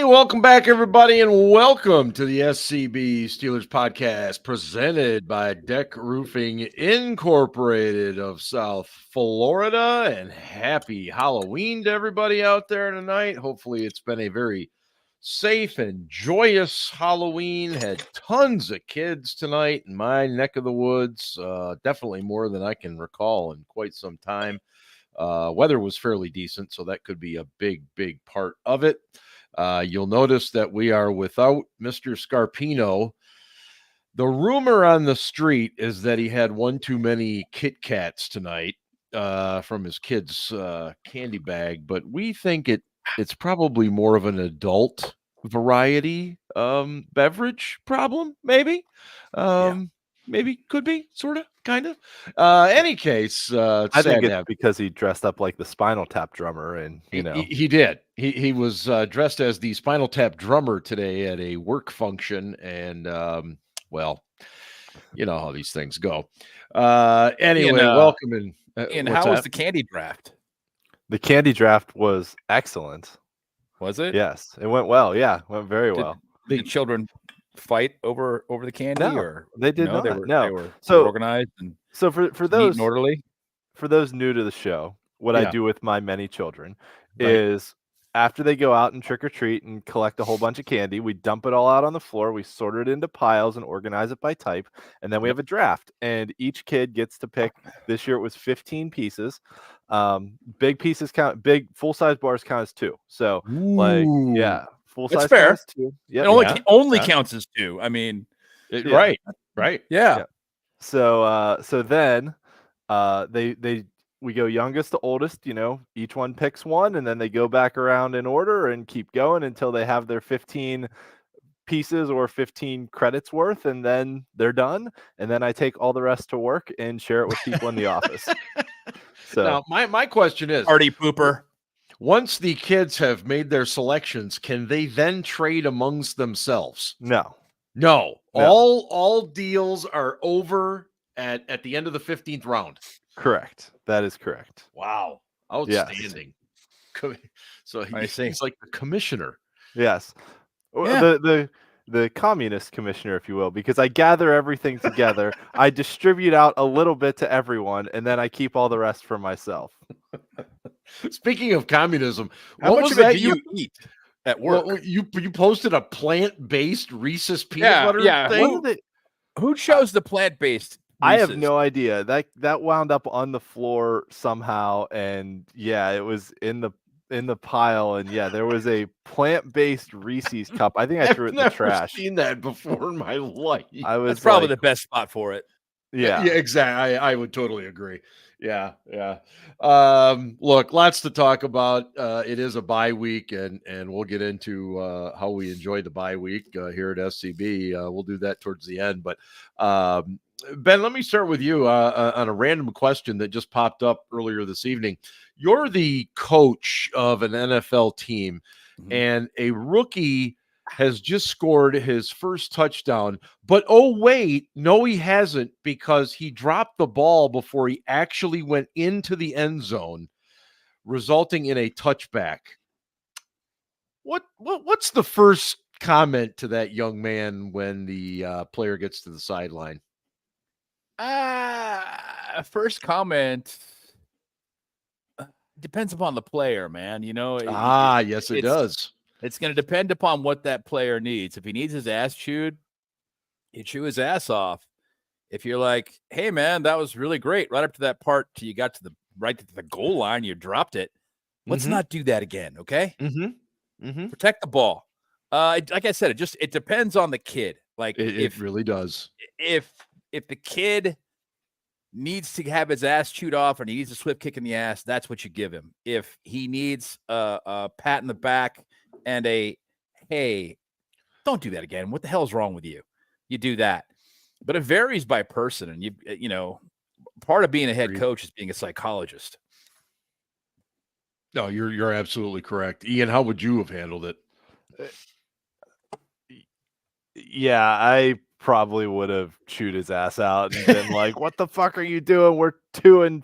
Welcome back, everybody, and welcome to the SCB Steelers Podcast presented by DEK Roofing Incorporated of South Florida. And happy Halloween to everybody out there tonight. Hopefully it's been a very safe and joyous Halloween. Had tons of kids tonight in my neck of the woods, definitely more than I can recall in quite some time. Weather was fairly decent, so that could be a big part of it. You'll notice that we are without Mr. Scarpino. The rumor on the street is that he had one too many Kit Kats tonight from his kid's candy bag, but we think it's probably more of an adult variety beverage problem, maybe. Maybe, could be, sort of, kind of. Any case, I think it's because he dressed up like the Spinal Tap drummer, and he did. He was dressed as the Spinal Tap drummer today at a work function, and well, you know how these things go. Anyway, welcome and how was the candy draft? The candy draft was excellent. Was it? Yes, it went well. Yeah, went very well. The children fight over the candy, or they did not. They were organized, and so for those orderly. For those new to the show, what I do with my many children is after they go out and trick or treat and collect a whole bunch of candy, we dump it all out on the floor. We sort it into piles and organize it by type, and then we have a draft. And each kid gets to pick. This year it was 15 pieces. Big pieces count. Big full size bars count as 2. So full size fair. Counts 2. Yeah, it only counts as 2. I mean, right. Yeah. So then we go youngest to oldest, each one picks one, and then they go back around in order and keep going until they have their 15 pieces or 15 credits worth, and then they're done. And then I take all the rest to work and share it with people in the office. So now my question is, party pooper. Once the kids have made their selections, can they then trade amongst themselves? No. All deals are over at the end of the 15th round. Correct. That is correct. Wow. Outstanding. Yes. So he's like the commissioner. Yes. Yeah. The communist commissioner, if you will, because I gather everything together. I distribute out a little bit to everyone, and then I keep all the rest for myself. Speaking of communism, how much of it do you eat at work? Well, you posted a plant-based Reese's peanut butter thing? Who chose the plant-based? I have no idea. That wound up on the floor somehow, and it was in the pile, and there was a plant-based Reese's cup. I think I threw it in the trash. I've seen that before in my life. That's probably the best spot for it. Yeah, exactly. I would totally agree. Yeah. Look, lots to talk about. It is a bye week, and we'll get into how we enjoy the bye week here at SCB. We'll do that towards the end. But Ben, let me start with you on a random question that just popped up earlier this evening. You're the coach of an NFL team, and a rookie has just scored his first touchdown. But, oh, wait, no, he hasn't, because he dropped the ball before he actually went into the end zone, resulting in a touchback. What's the first comment to that young man when the player gets to the sideline? First comment depends upon the player, man. Yes, it does. It's going to depend upon what that player needs. If he needs his ass chewed, you chew his ass off. If you're like, hey, man, that was really great, right up to that part till you got to the goal line, you dropped it. Let's not do that again, okay? Protect the ball. Like I said, it depends on the kid. Like it really does. If the kid needs to have his ass chewed off and he needs a swift kick in the ass, that's what you give him. If he needs a pat in the back and hey, don't do that again. What the hell is wrong with you? You do that. But it varies by person. And part of being a head coach is being a psychologist. No, you're absolutely correct. Ian, how would you have handled it? Yeah, I probably would have chewed his ass out and been like, what the fuck are you doing? We're 2-6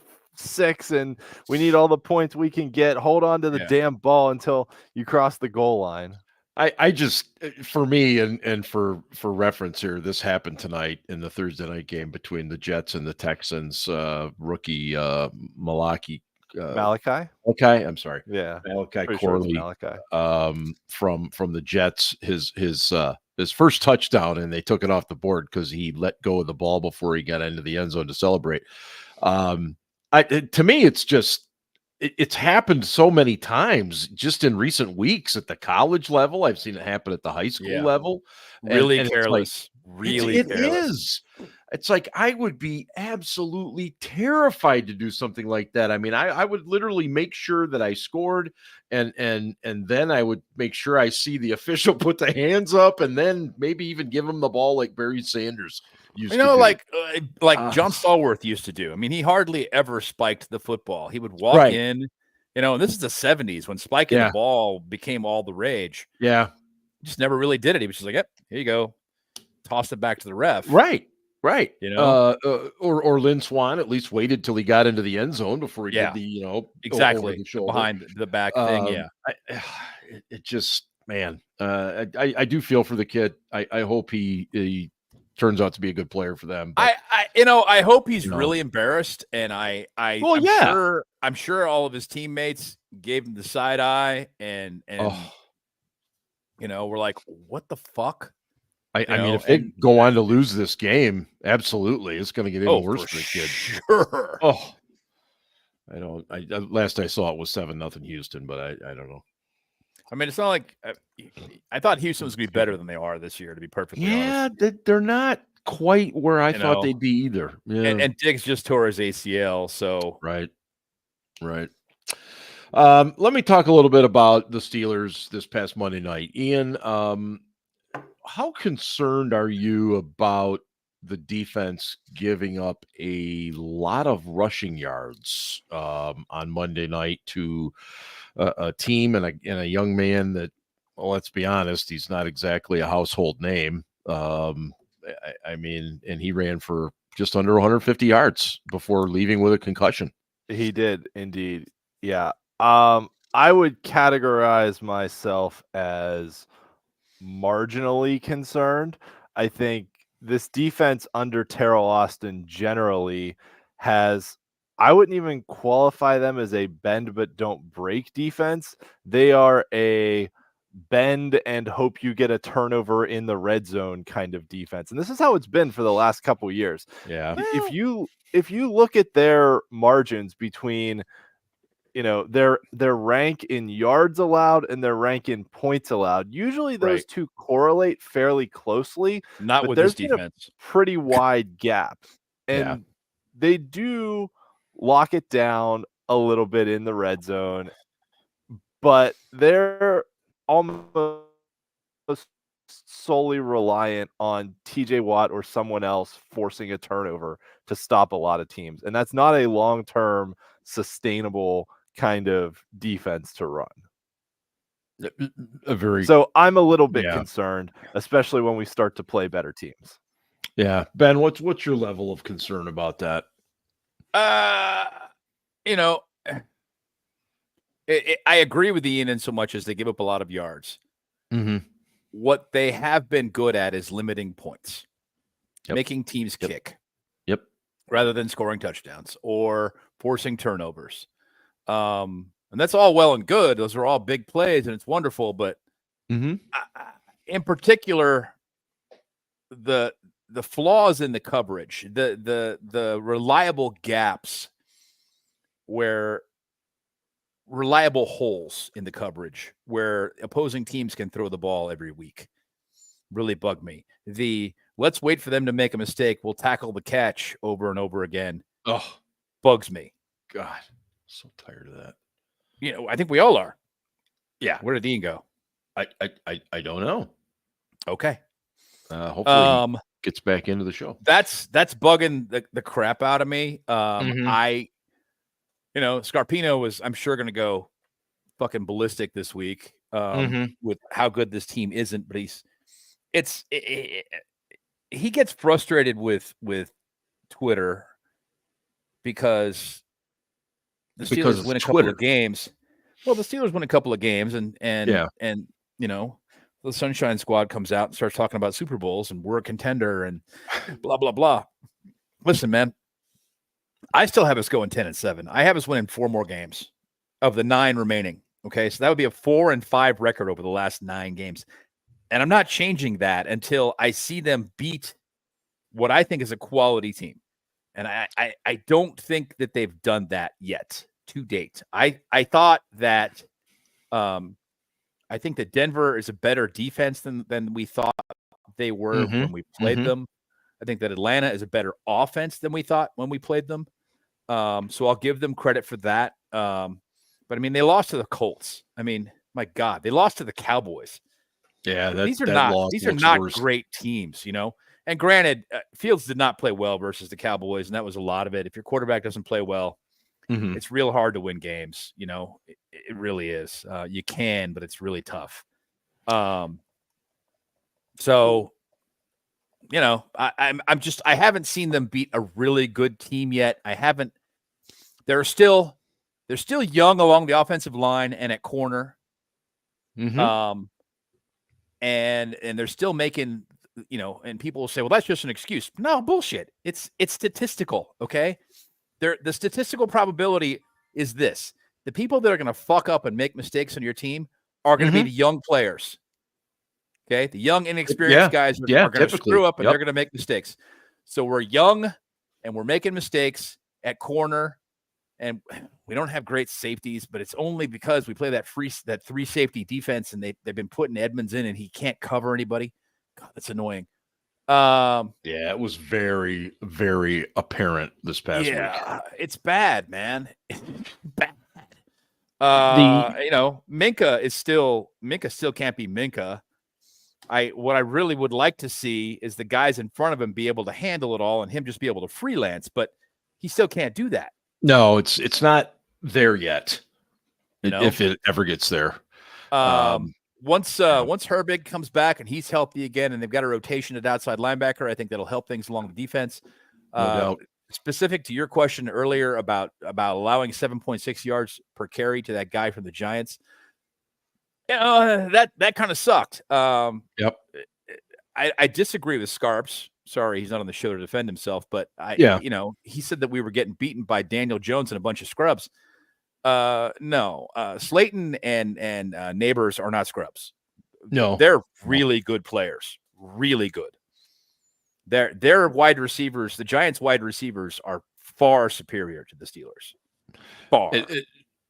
and we need all the points we can get. Hold on to the damn ball until you cross the goal line. I just, for me, and for reference here, this happened tonight in the Thursday night game between the Jets and the Texans. Rookie Malachi. Malachi? Okay, I'm sorry. Yeah. Malachi Pretty sure it's Corley, Malachi. from the Jets, his first touchdown, and they took it off the board because he let go of the ball before he got into the end zone to celebrate. To me, it's just it's happened so many times just in recent weeks at the college level. I've seen it happen at the high school level. Really and careless. It is. It's like I would be absolutely terrified to do something like that. I mean, I would literally make sure that I scored, and then I would make sure I see the official put the hands up, and then maybe even give him the ball like Barry Sanders used to do. like John Stallworth used to do. I mean, he hardly ever spiked the football. He would walk in, and this is the 70s when spiking the ball became all the rage. Yeah. Just never really did it. He was just like, yep, here you go. Tossed it back to the ref. Right. Or Lynn Swan at least waited till he got into the end zone before he did the exactly behind the back thing. It just, man, I do feel for the kid. I hope he turns out to be a good player for them. But, I hope he's really embarrassed, and I'm sure all of his teammates gave him the side eye, and we're like, what the fuck? I mean, if they go on to lose this game, absolutely, it's going to get even worse for the kid. Sure. Last I saw it was 7-0 Houston, but I don't know. I mean, it's not like I thought Houston was going to be better than they are this year, to be perfectly honest. Yeah, they're not quite where I thought they'd be either. Yeah. And Diggs just tore his ACL, so right. Let me talk a little bit about the Steelers this past Monday night. Ian, how concerned are you about the defense giving up a lot of rushing yards on Monday night to a team and a young man that, well, let's be honest, he's not exactly a household name. I mean, and he ran for just under 150 yards before leaving with a concussion. He did indeed. Yeah. I would categorize myself as marginally concerned. I think this defense under Terrell Austin generally has, I wouldn't even qualify them as a bend but don't break defense. They are a bend and hope you get a turnover in the red zone kind of defense. And this is how it's been for the last couple of years. Yeah. If you look at their margins between their rank in yards allowed and their rank in points allowed, usually those two correlate fairly closely. Not with this defense. Pretty wide gap. And they do lock it down a little bit in the red zone, but they're almost solely reliant on TJ Watt or someone else forcing a turnover to stop a lot of teams. And that's not a long-term sustainable kind of defense to run. So I'm a little bit concerned, especially when we start to play better teams. Yeah. Ben, what's your level of concern about that? I agree with Ian in so much as they give up a lot of yards. Mm-hmm. What they have been good at is limiting points, making teams kick. Yep. Rather than scoring touchdowns or forcing turnovers. And that's all well and good. Those are all big plays, and it's wonderful. But in particular, the flaws in the coverage, the reliable gaps, where reliable holes in the coverage where opposing teams can throw the ball every week, really bug me. Let's wait for them to make a mistake, we'll tackle the catch over and over again. Bugs me. God. So tired of that. I think we all are. Yeah. Where did Ian go? I don't know. Okay. Hopefully he gets back into the show. That's bugging the crap out of me. Scarpino was, I'm sure, going to go fucking ballistic this week with how good this team isn't, but he gets frustrated with Twitter because the Steelers win a couple of games. Well, the Steelers win a couple of games and the Sunshine Squad comes out and starts talking about Super Bowls and we're a contender and blah, blah, blah. Listen, man, I still have us going 10-7. I have us winning 4 more games of the 9 remaining. Okay, so that would be a 4-5 record over the last 9 games. And I'm not changing that until I see them beat what I think is a quality team. And I don't think that they've done that yet to date. I thought that I think that Denver is a better defense than we thought they were when we played them. I think that Atlanta is a better offense than we thought when we played them. So I'll give them credit for that. But I mean, they lost to the Colts. I mean, my God, they lost to the Cowboys. Yeah, these are not great teams, you know. And granted, Fields did not play well versus the Cowboys, and that was a lot of it. If your quarterback doesn't play well, it's real hard to win games. You know, it really is. You can, but it's really tough. So, you know, I haven't seen them beat a really good team yet. They're still young along the offensive line and at corner. And they're still making, you know, and people will say, well, that's just an excuse. No, bullshit. It's statistical. Okay. The statistical probability is this: the people that are going to fuck up and make mistakes on your team are going to be the young players. Okay. The young, inexperienced guys are going to screw up and they're going to make mistakes. So we're young and we're making mistakes at corner, and we don't have great safeties, but it's only because we play that 3 safety defense, and they've been putting Edmonds in and he can't cover anybody. God, that's annoying. Yeah, it was very, very apparent this past week. Yeah, it's bad, man. Bad. You know, Minka still can't be Minka. What I really would like to see is the guys in front of him be able to handle it all and him just be able to freelance, but he still can't do that. No, it's not there yet. You know? If it ever gets there. Once Herbig comes back and he's healthy again, and they've got a rotation at outside linebacker, I think that'll help things along the defense. No doubt. Specific to your question earlier about allowing 7.6 yards per carry to that guy from the Giants, you know, that kind of sucked. Yep. I disagree with Scarps. Sorry, he's not on the show to defend himself, but you know, he said that we were getting beaten by Daniel Jones and a bunch of scrubs. No, Slayton and Neighbors are not scrubs. No, they're really good players. Really good. Their wide receivers, the Giants' wide receivers, are far superior to the Steelers. Far.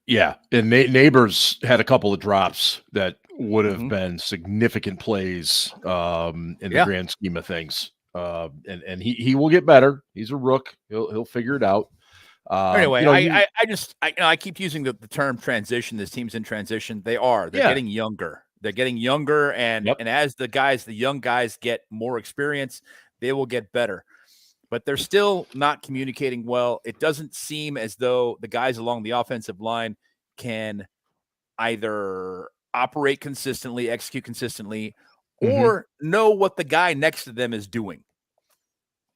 Yeah, and Neighbors had a couple of drops that would have been significant plays in the grand scheme of things. And he will get better. He's a rook. He'll figure it out. Anyway, you know, I keep using the term transition. This team's in transition. They're getting younger. They're getting younger, and as the young guys get more experience, they will get better. But they're still not communicating well. It doesn't seem as though the guys along the offensive line can either operate consistently, execute consistently, or know what the guy next to them is doing.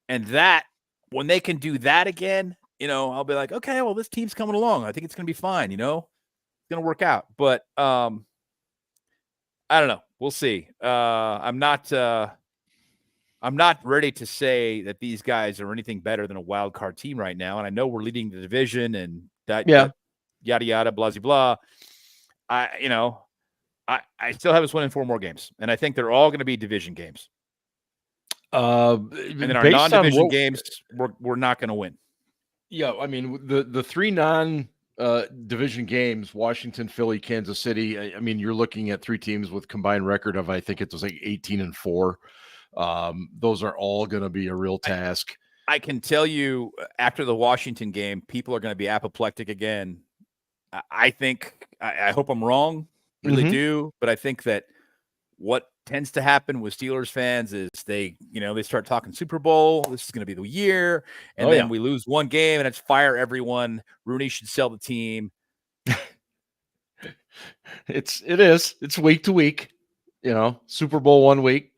And that, when they can do that again, you know, I'll be like, okay, well, this team's coming along. I think it's going to be fine. You know, it's going to work out. But I don't know. We'll see. I'm not ready to say that these guys are anything better than a wild card team right now. And I know we're leading the division and that, yada, yada, blah, blah, blah. I still have us winning 4 more games. And I think they're all going to be division games. And then our non-division games, we're not going to win. Yeah, I mean, the 3 non-division games, Washington, Philly, Kansas City, I mean, you're looking at 3 teams with combined record of, I think it was like 18-4. Those are all going to be a real task. I can tell you, after the Washington game, people are going to be apoplectic again. I think, I hope I'm wrong, really do, but I think that what tends to happen with Steelers fans is they start talking Super Bowl. This is going to be the year. And then we lose one game and it's fire everyone. Rooney should sell the team. It is. It's week to week, you know, Super Bowl one week,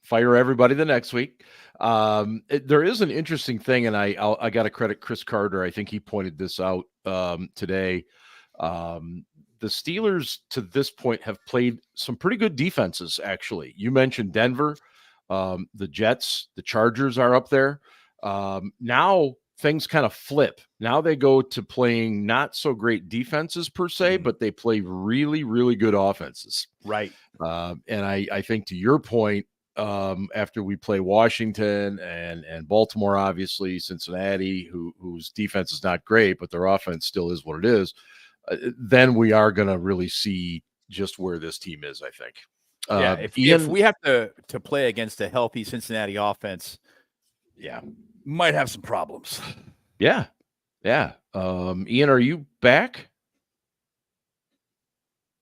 fire everybody the next week. There is an interesting thing, and I got to credit Chris Carter. I think he pointed this out today. the Steelers to this point have played some pretty good defenses. Actually, you mentioned Denver, the Jets, the Chargers are up there. Now things kind of flip. Now they go to playing not so great defenses per se, but they play really, really good offenses. Right. And I think to your point, after we play Washington and Baltimore, obviously Cincinnati, whose defense is not great, but their offense still is what it is, then we are going to really see just where this team is, I think. If we have to play against a healthy Cincinnati offense, might have some problems. Yeah. Ian, are you back?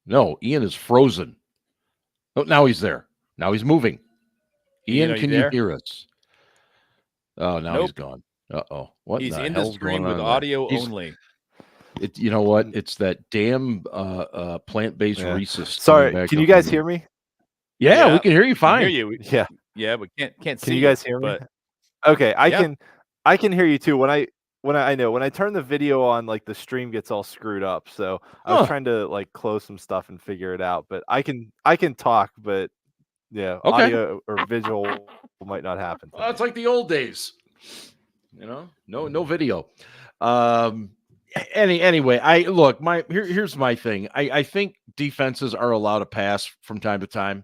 No, Ian is frozen. Oh, now he's there. Now he's moving. Ian, can you hear us? Oh, now he's gone. Uh-oh. What he's the in hell's the stream going with on audio there? only. You know what? It's that damn plant-based racist. Sorry, can you guys hear me? Yeah, we can hear you fine. Hear you. Yeah, but can't see. Can you guys hear me? Okay, I can hear you too. When I turn the video on, like the stream gets all screwed up. So I was trying to like close some stuff and figure it out. But I can talk, but audio or visual might not happen. Well, it's like the old days. No video. Anyway, here's my thing. I think defenses are allowed to pass from time to time.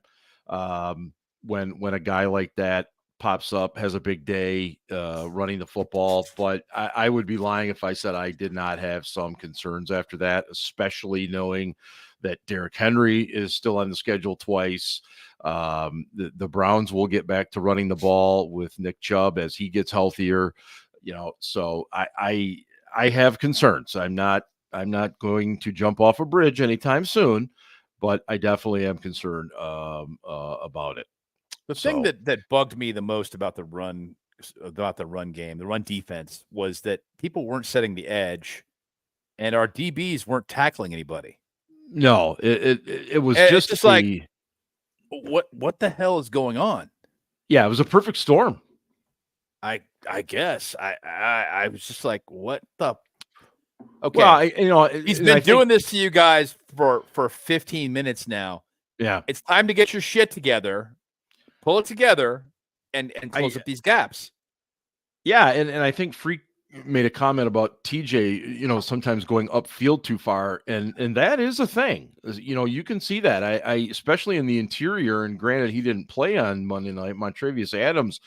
When a guy like that pops up, has a big day running the football, but I would be lying if I said I did not have some concerns after that, especially knowing that Derrick Henry is still on the schedule twice. The Browns will get back to running the ball with Nick Chubb as he gets healthier. So I have concerns. I'm not going to jump off a bridge anytime soon, but I definitely am concerned about it. The thing that bugged me the most about the run game, the run defense, was that people weren't setting the edge, and our DBs weren't tackling anybody. No, it was just like, what the hell is going on? Yeah, it was a perfect storm. I guess I was just like, what the? Okay, well, he's been doing this to you guys for 15 minutes now. Yeah, it's time to get your shit together. Pull it together and close up these gaps. Yeah, and I think Freak made a comment about TJ, sometimes going upfield too far, and that is a thing. You can see that. I especially in the interior, and granted he didn't play on Monday night. Montravius Adams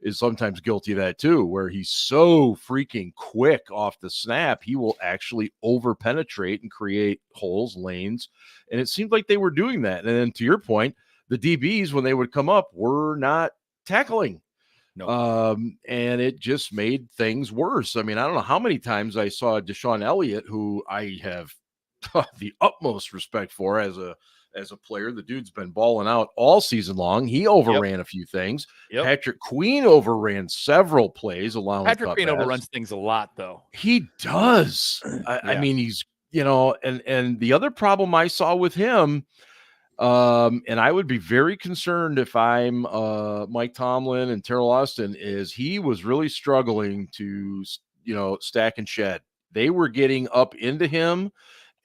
is sometimes guilty of that too, where he's so freaking quick off the snap, he will actually over penetrate and create holes, lanes, and it seemed like they were doing that. And then to your point, the DBs, when they would come up, were not tackling. No. And it just made things worse. I mean, I don't know how many times I saw Deshaun Elliott, who I have the utmost respect for as a player. The dude's been balling out all season long. He overran a few things. Patrick Queen overran several plays, allowing Patrick Queen overruns things a lot, though. He does. I mean, he's, and the other problem I saw with him, and I would be very concerned if I'm Mike Tomlin and Terrell Austin, is he was really struggling to, stack and shed. They were getting up into him,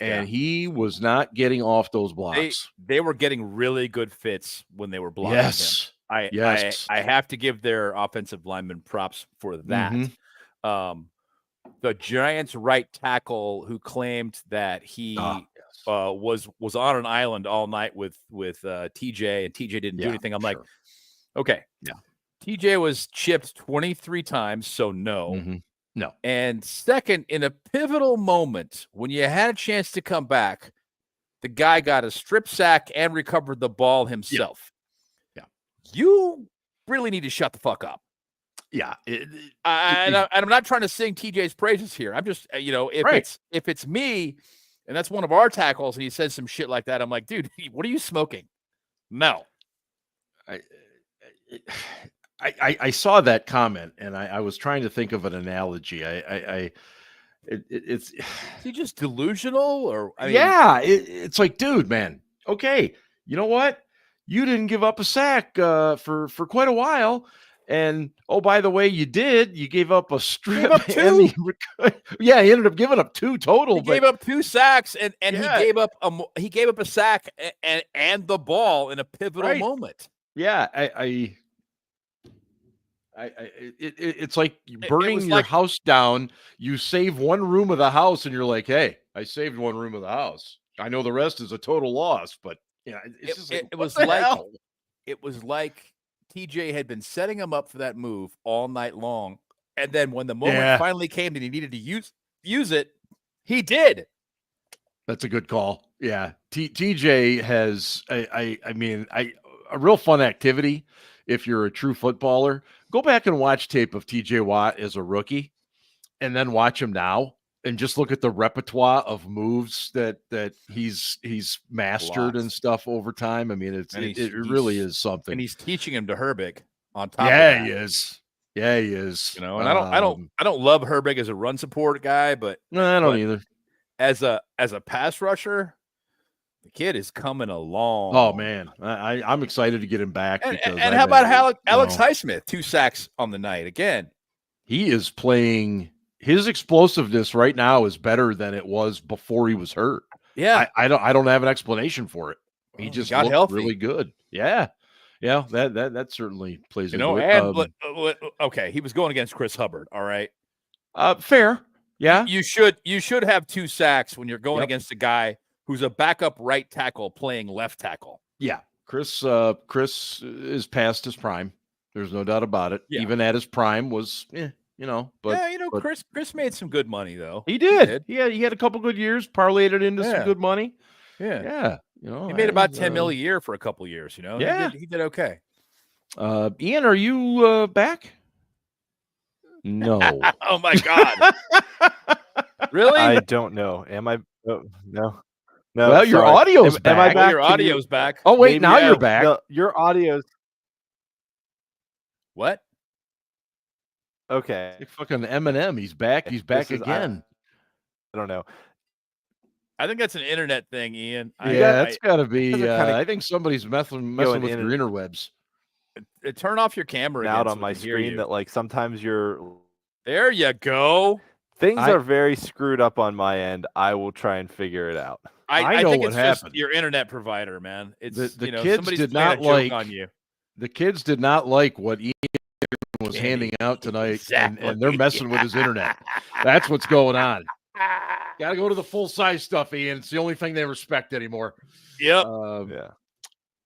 and he was not getting off those blocks. They were getting really good fits when they were blocking him. I have to give their offensive lineman props for that. Mm-hmm. The Giants' right tackle, who claimed that he was on an island all night with TJ, and TJ didn't do anything. I'm like, okay, TJ was chipped 23 times, so no. Mm-hmm. No. And second, in a pivotal moment when you had a chance to come back, the guy got a strip sack and recovered the ball himself. Yeah. You really need to shut the fuck up. Yeah. I'm not trying to sing TJ's praises here. I'm just, if it's me and that's one of our tackles and he says some shit like that, I'm like, dude, what are you smoking? No. I saw that comment and I was trying to think of an analogy. It's is he just delusional or it's like, dude, man, okay, you know what? You didn't give up a sack for quite a while. And oh, by the way, you gave up a strip. Up two. Yeah, he ended up giving up 2 total. He gave up 2 sacks, and Yeah. he gave up a sack and the ball in a pivotal moment. Yeah, it's like burning your house down. You save one room of the house, and you're like, "Hey, I saved one room of the house. I know the rest is a total loss, but it's just like, it was like TJ had been setting him up for that move all night long, and then when the moment finally came that he needed to use it, he did. That's a good call. Yeah, TJ has a real fun activity. If you're a true footballer, go back and watch tape of TJ Watt as a rookie, and then watch him now, and just look at the repertoire of moves that he's mastered and stuff over time. I mean, it really is something. And he's teaching him to Herbig on top. Yeah, he is. Yeah, he is. You know, and I don't love Herbig as a run support guy, but no, I don't either. As a pass rusher, the kid is coming along. Oh man, I'm excited to get him back. And how about Alex Highsmith? 2 sacks on the night again. He is playing. His explosiveness right now is better than it was before he was hurt. Yeah, I don't have an explanation for it. He just got healthy. Really good. Yeah. That certainly plays. Okay, he was going against Chris Hubbard. All right, fair. Yeah, you should have 2 sacks when you're going against a guy who's a backup right tackle playing left tackle. Yeah, Chris is past his prime. There's no doubt about it. Yeah. Even at his prime was, Chris made some good money though. He did. He had a couple good years, parlayed it into some good money. Yeah. He made about $10 million a year for a couple years. Yeah, he did okay. Ian, are you back? No. Oh my God. Really? I don't know. Am I? Oh, no. Well, your audio's back. Am I back? Your audio's back. Oh wait, now you're back. No, your audio's. What? Okay. Like fucking Eminem. He's back. He's back again. I don't know. I think that's an internet thing, Ian. That's got to be. I think somebody's messing with your interwebs. Turn off your camera out on my screen. That like sometimes you're. There you go. Things are very screwed up on my end. I will try and figure it out. I know think it's just your internet provider, man. It's the kids did not like on you. The kids did not like what Ian was handing out tonight, and they're messing with his internet. That's what's going on. Got to go to the full size stuff, Ian. It's the only thing they respect anymore. Yep.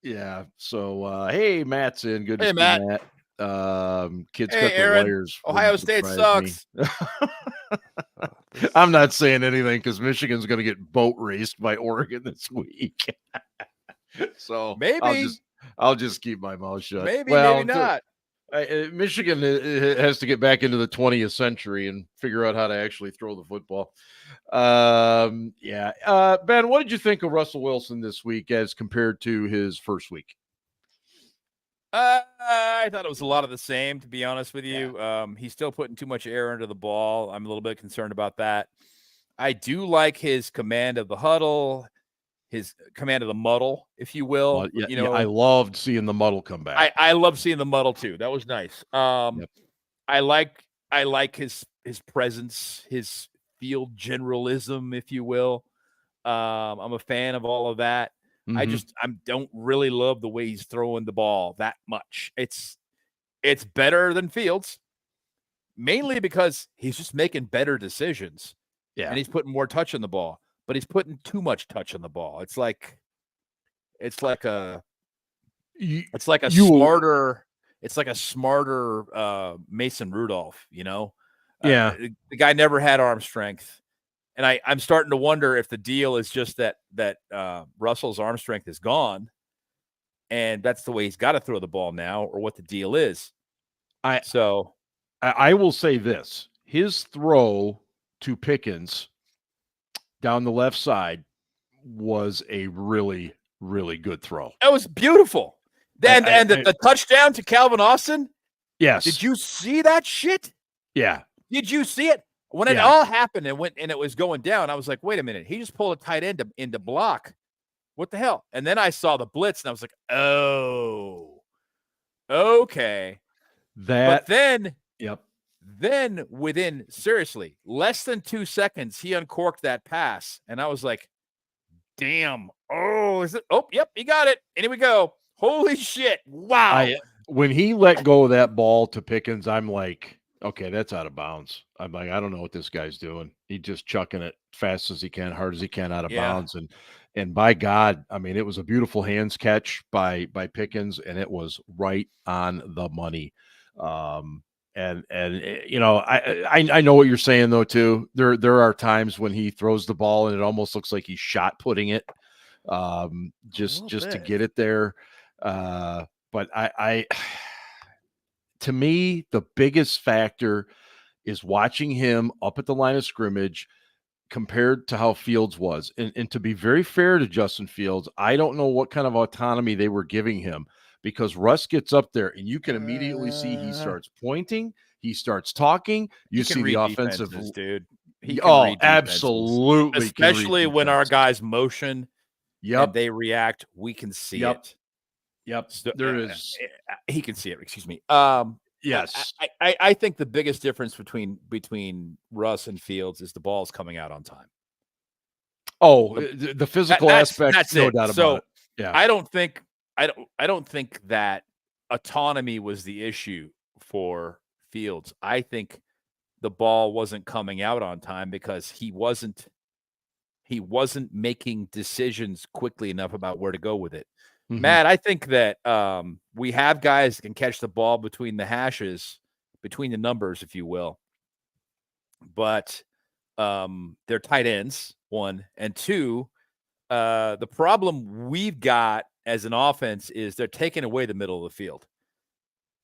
Yeah. So, hey, Matt's in. Good to see Matt. Kids hey, cut the Aaron. wires. Ohio State sucks. I'm not saying anything because Michigan's going to get boat raced by Oregon this week. So maybe I'll just keep my mouth shut. Maybe not. Michigan has to get back into the 20th century and figure out how to actually throw the football. Ben, what did you think of Russell Wilson this week as compared to his first week? I thought it was a lot of the same, to be honest with you. He's still putting too much air under the ball. I'm a little bit concerned about that. I do like his command of the huddle, his command of the muddle, if you will. I loved seeing the muddle come back. I love seeing the muddle too. That was nice. I like his presence, his field generalism, if you will. I'm a fan of all of that. I don't really love the way he's throwing the ball that much. It's better than Fields, mainly because he's just making better decisions. Yeah, and he's putting more touch on the ball, but he's putting too much touch on the ball. It's like a smarter Mason Rudolph. The guy never had arm strength. And I'm starting to wonder if the deal is just that Russell's arm strength is gone, and that's the way he's got to throw the ball now, or what the deal is. I will say this: his throw to Pickens down the left side was a really, really good throw. That was beautiful. The touchdown to Calvin Austin. Yes. Did you see that shit? Yeah. Did you see it? When it all happened and it was going down, I was like, wait a minute. He just pulled a tight end into block. What the hell? And then I saw the blitz and I was like, oh, okay. But then yep. Then within, seriously, less than 2 seconds, he uncorked that pass. And I was like, damn. Oh, is it? Oh, yep, he got it. And here we go. Holy shit. Wow. When he let go of that ball to Pickens, I'm like, okay, that's out of bounds. I'm like, I don't know what this guy's doing. He's just chucking it fast as he can, hard as he can out of bounds. And by God, I mean, it was a beautiful hands catch by Pickens, and it was right on the money. And you know, I know what you're saying though too. There are times when he throws the ball and it almost looks like he's shot putting it, just to get it there. But I to me, the biggest factor is watching him up at the line of scrimmage compared to how Fields was. And to be very fair to Justin Fields, I don't know what kind of autonomy they were giving him, because Russ gets up there and you can immediately see he starts pointing, he starts talking. You see the offensive dude. Absolutely. Especially when our guys motion and they react, we can see it. Yep. So, there is. He can see it. Excuse me. Yes. I think the biggest difference between Russ and Fields is the ball's coming out on time. Oh, the physical aspect, that's no it. doubt So about it. Yeah. I don't think that autonomy was the issue for Fields. I think the ball wasn't coming out on time because he wasn't making decisions quickly enough about where to go with it. Mm-hmm. Matt, I think that we have guys that can catch the ball between the hashes, between the numbers, if you will. But they're tight ends, one. And two, the problem we've got as an offense is they're taking away the middle of the field.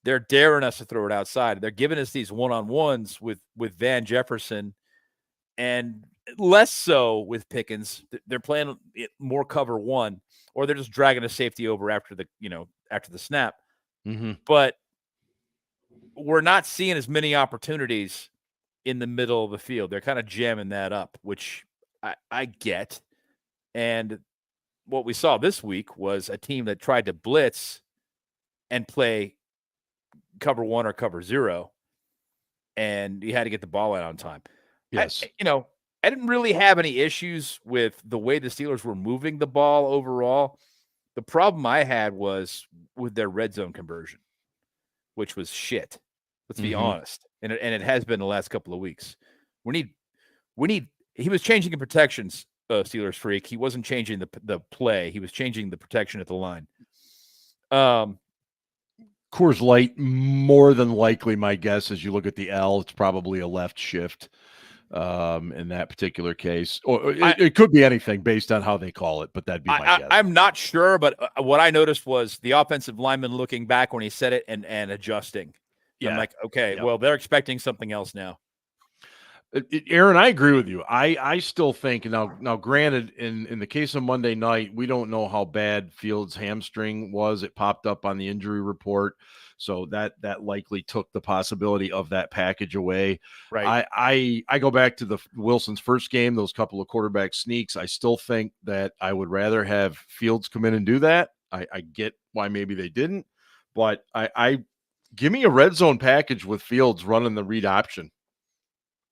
They're daring us to throw it outside. They're giving us these one-on-ones with Van Jefferson, and less so with Pickens. They're playing more cover one, or they're just dragging a safety over after the snap. Mm-hmm. But we're not seeing as many opportunities in the middle of the field. They're kind of jamming that up, which I get. And what we saw this week was a team that tried to blitz and play cover one or cover zero, and you had to get the ball out on time. Yes. I didn't really have any issues with the way the Steelers were moving the ball overall. The problem I had was with their red zone conversion, which was shit. Let's be honest. And it has been the last couple of weeks. We need he was changing the protections, Steelers freak. He wasn't changing the play. He was changing the protection at the line. Coors Light, more than likely, my guess, as you look at the L, it's probably a left shift in that particular case. Or it could be anything based on how they call it, but that'd be my guess. I'm not sure, but what I noticed was the offensive lineman looking back when he said it and adjusting. Yeah. I'm like, okay, well, they're expecting something else now. Aaron, I agree with you. I still think now granted, in the case of Monday night, we don't know how bad Fields' hamstring was. It popped up on the injury report, so that likely took the possibility of that package away. Right. I go back to the Wilson's first game, those couple of quarterback sneaks. I still think that I would rather have Fields come in and do that. I get why maybe they didn't, but I give me a red zone package with Fields running the read option.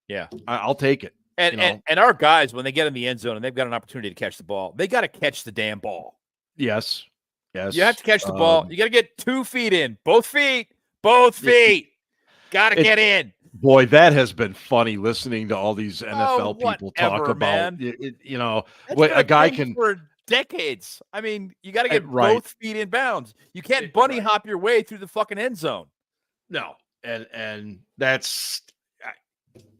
Yeah, I'll take it. And our guys, when they get in the end zone and they've got an opportunity to catch the ball, they got to catch the damn ball. Yes. You have to catch the ball. You got to get 2 feet in. Both feet. Got to get in. Boy, that has been funny listening to all these NFL people talk about. A guy can for decades. I mean, you got to get both feet in bounds. You can't bunny hop your way through the fucking end zone. No, and that's.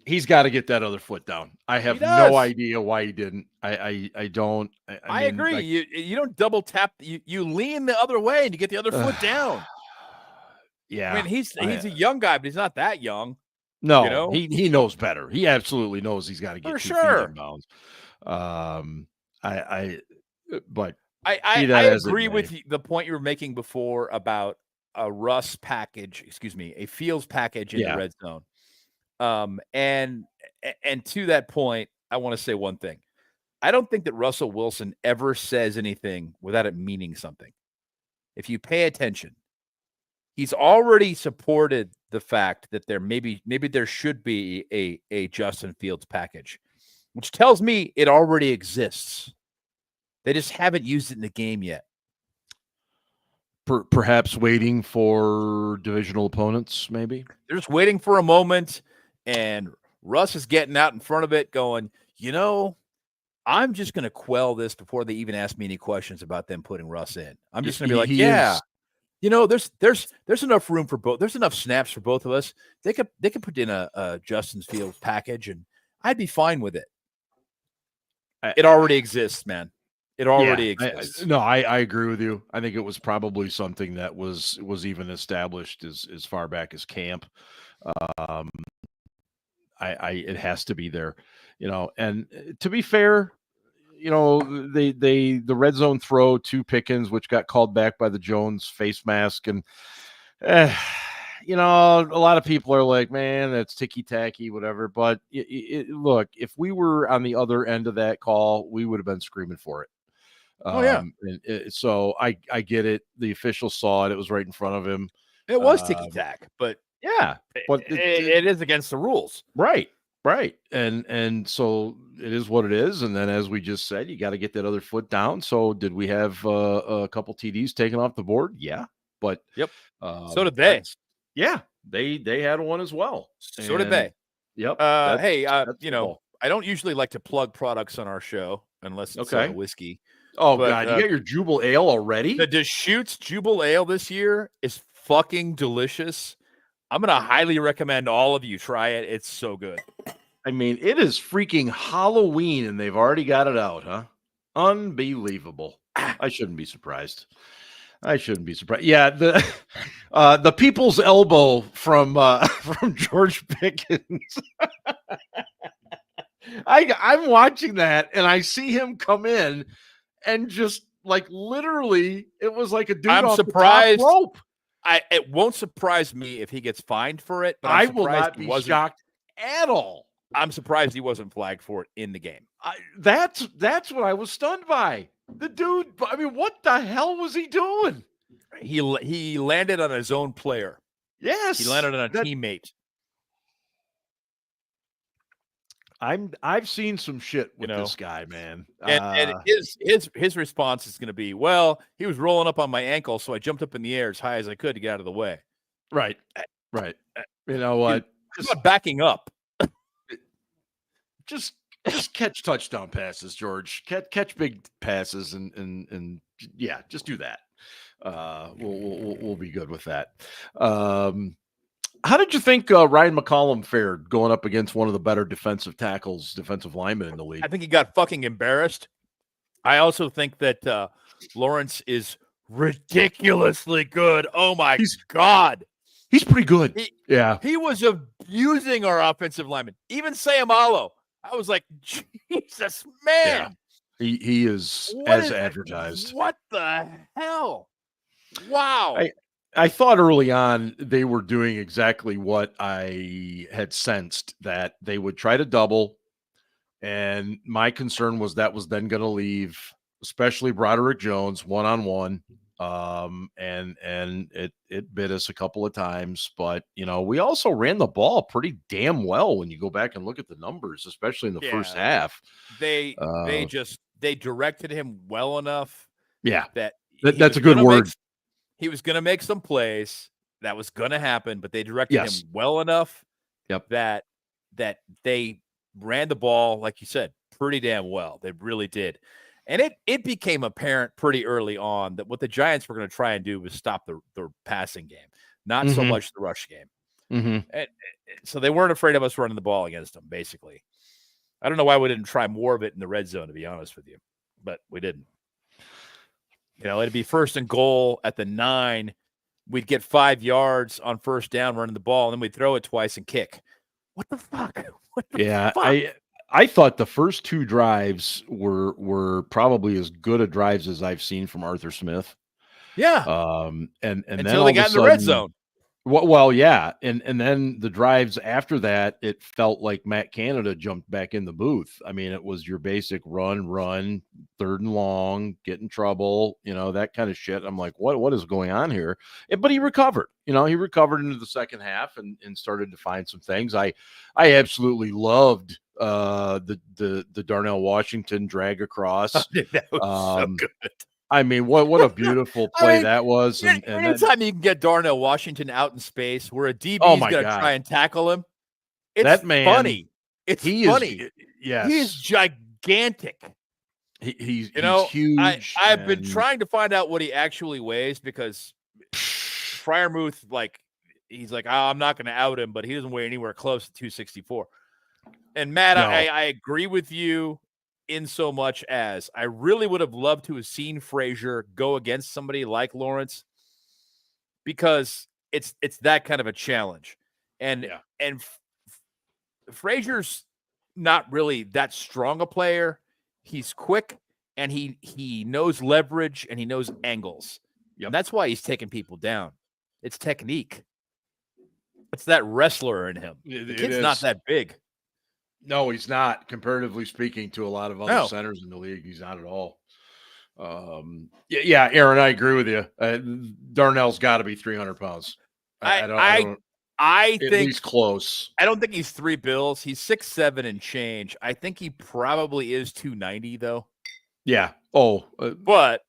He's got to get that other foot down. I have no idea why he didn't. I don't. I agree. Like, you don't double tap. You lean the other way and you get the other foot down. Yeah. I mean, he's a young guy, but he's not that young. No, he knows better. He absolutely knows he's got to get 2 feet in bounds. I agree with the point you were making before about a Fields package in the red zone. And to that point, I want to say one thing. I don't think that Russell Wilson ever says anything without it meaning something. If you pay attention, he's already supported the fact that maybe there should be a Justin Fields package, which tells me it already exists. They just haven't used it in the game yet. Perhaps waiting for divisional opponents, maybe. They're just waiting for a moment, and Russ is getting out in front of it going, I'm just going to quell this before they even ask me any questions about them putting Russ in. I'm just going to be like, there's enough room for both. There's enough snaps for both of us. They could put in a Justin Fields package, and I'd be fine with it. It already exists, man. It already exists. I agree with you. I think it was probably something that was even established as far back as camp. It has to be there, and to be fair, the red zone throw to Pickens, which got called back by the Jones face mask. And, a lot of people are like, man, that's ticky-tacky, whatever. But look, if we were on the other end of that call, we would have been screaming for it. So I get it. The official saw it. It was right in front of him. It was ticky-tack, but yeah, but it is against the rules. Right. And so it is what it is. And then, as we just said, you got to get that other foot down. So did we have a couple TDs taken off the board? Yeah. But yep. So did they. Yeah. They had one as well. So did they. Yep. I don't usually like to plug products on our show unless it's whiskey. Oh, God. You got your Jubal Ale already? The Deschutes Jubal Ale this year is fucking delicious. I'm going to highly recommend all of you try it. It's so good. I mean, it is freaking Halloween, and they've already got it out, huh? Unbelievable. I shouldn't be surprised. Yeah, the people's elbow from George Pickens. I'm watching that, and I see him come in, and just like literally, it was like a dude off surprised. The top rope. It won't surprise me if he gets fined for it. But I will not be shocked at all. I'm surprised he wasn't flagged for it in the game. That's what I was stunned by. The dude, I mean, what the hell was he doing? He landed on his own player. Yes. He landed on a teammate. I've seen some shit with this guy, man. And his response is going to be, well, he was rolling up on my ankle, so I jumped up in the air as high as I could to get out of the way. Right. You know what? Just not backing up. Just catch touchdown passes, George. Catch big passes, and yeah, just do that. We'll be good with that. How did you think Ryan McCollum fared going up against one of the better defensive linemen in the league? I think he got fucking embarrassed. I also think that Lawrence is ridiculously good. Oh my God. He's pretty good. He was abusing our offensive linemen. Even Sayamalo. I was like, Jesus, man. Yeah. He is as advertised. What the hell? Wow. I thought early on they were doing exactly what I had sensed, that they would try to double. And my concern was that was then going to leave, especially Broderick Jones, one-on-one. And it bit us a couple of times, but we also ran the ball pretty damn well when you go back and look at the numbers, especially in the first half. They directed him well enough. Yeah, that's a good word. He was going to make some plays. That was going to happen, but they directed him well enough. Yep. That they ran the ball, like you said, pretty damn well. They really did. And it became apparent pretty early on that what the Giants were going to try and do was stop the passing game, not so much the rush game. And so they weren't afraid of us running the ball against them, basically. I don't know why we didn't try more of it in the red zone, to be honest with you, but we didn't. It'd be 1st and goal at the 9. We'd get 5 yards on first down running the ball, and then we'd throw it twice and kick. What the fuck? Fuck? I thought the first 2 drives were probably as good a drives as I've seen from Arthur Smith. Yeah. And until they got in the red zone. Well, yeah. And then the drives after that, it felt like Matt Canada jumped back in the booth. I mean, it was your basic run, third and long, get in trouble, that kind of shit. I'm like, what is going on here? But he recovered. He recovered into the second half and started to find some things. I absolutely loved the Darnell Washington drag across. That was so good. I mean, what a beautiful play that was. And anytime you can get Darnell Washington out in space where a DB is going to try and tackle him, it's that man, funny. It's funny. Yes. He is gigantic. He's huge. I've been trying to find out what he actually weighs because Freiermuth, he's like, I'm not going to out him, but he doesn't weigh anywhere close to 264. And Matt, no. I agree with you in so much as I really would have loved to have seen Frazier go against somebody like Lawrence because it's that kind of a challenge. And Frazier's not really that strong a player. He's quick and he knows leverage and he knows angles. Yep. And that's why he's taking people down. It's technique. It's that wrestler in him. The kid's not that big. No, he's not. Comparatively speaking to a lot of other centers in the league, he's not at all. Aaron, I agree with you. Darnell's got to be 300 pounds. I think he's close. I don't think he's 3 bills. He's 6'7" and change. I think he probably is 290 though. Yeah. But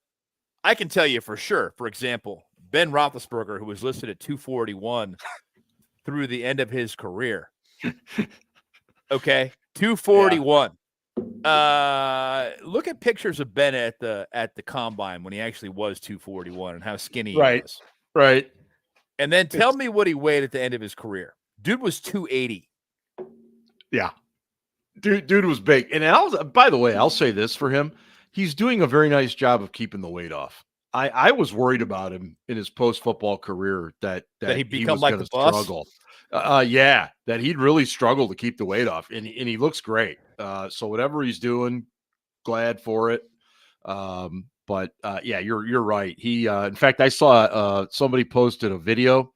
I can tell you for sure. For example, Ben Roethlisberger, who was listed at 241 through the end of his career. Okay, 241. Look at pictures of Ben at the combine when he actually was 241 and how skinny he was. Right. And then tell me what he weighed at the end of his career. Dude was 280. Yeah. Dude was big. And by the way, I'll say this for him. He's doing a very nice job of keeping the weight off. I was worried about him in his post-football career that he'd become was like the boss. Struggle. That he'd really struggle to keep the weight off. And he looks great. So whatever he's doing, glad for it. You're right. He, in fact, I saw somebody posted a video.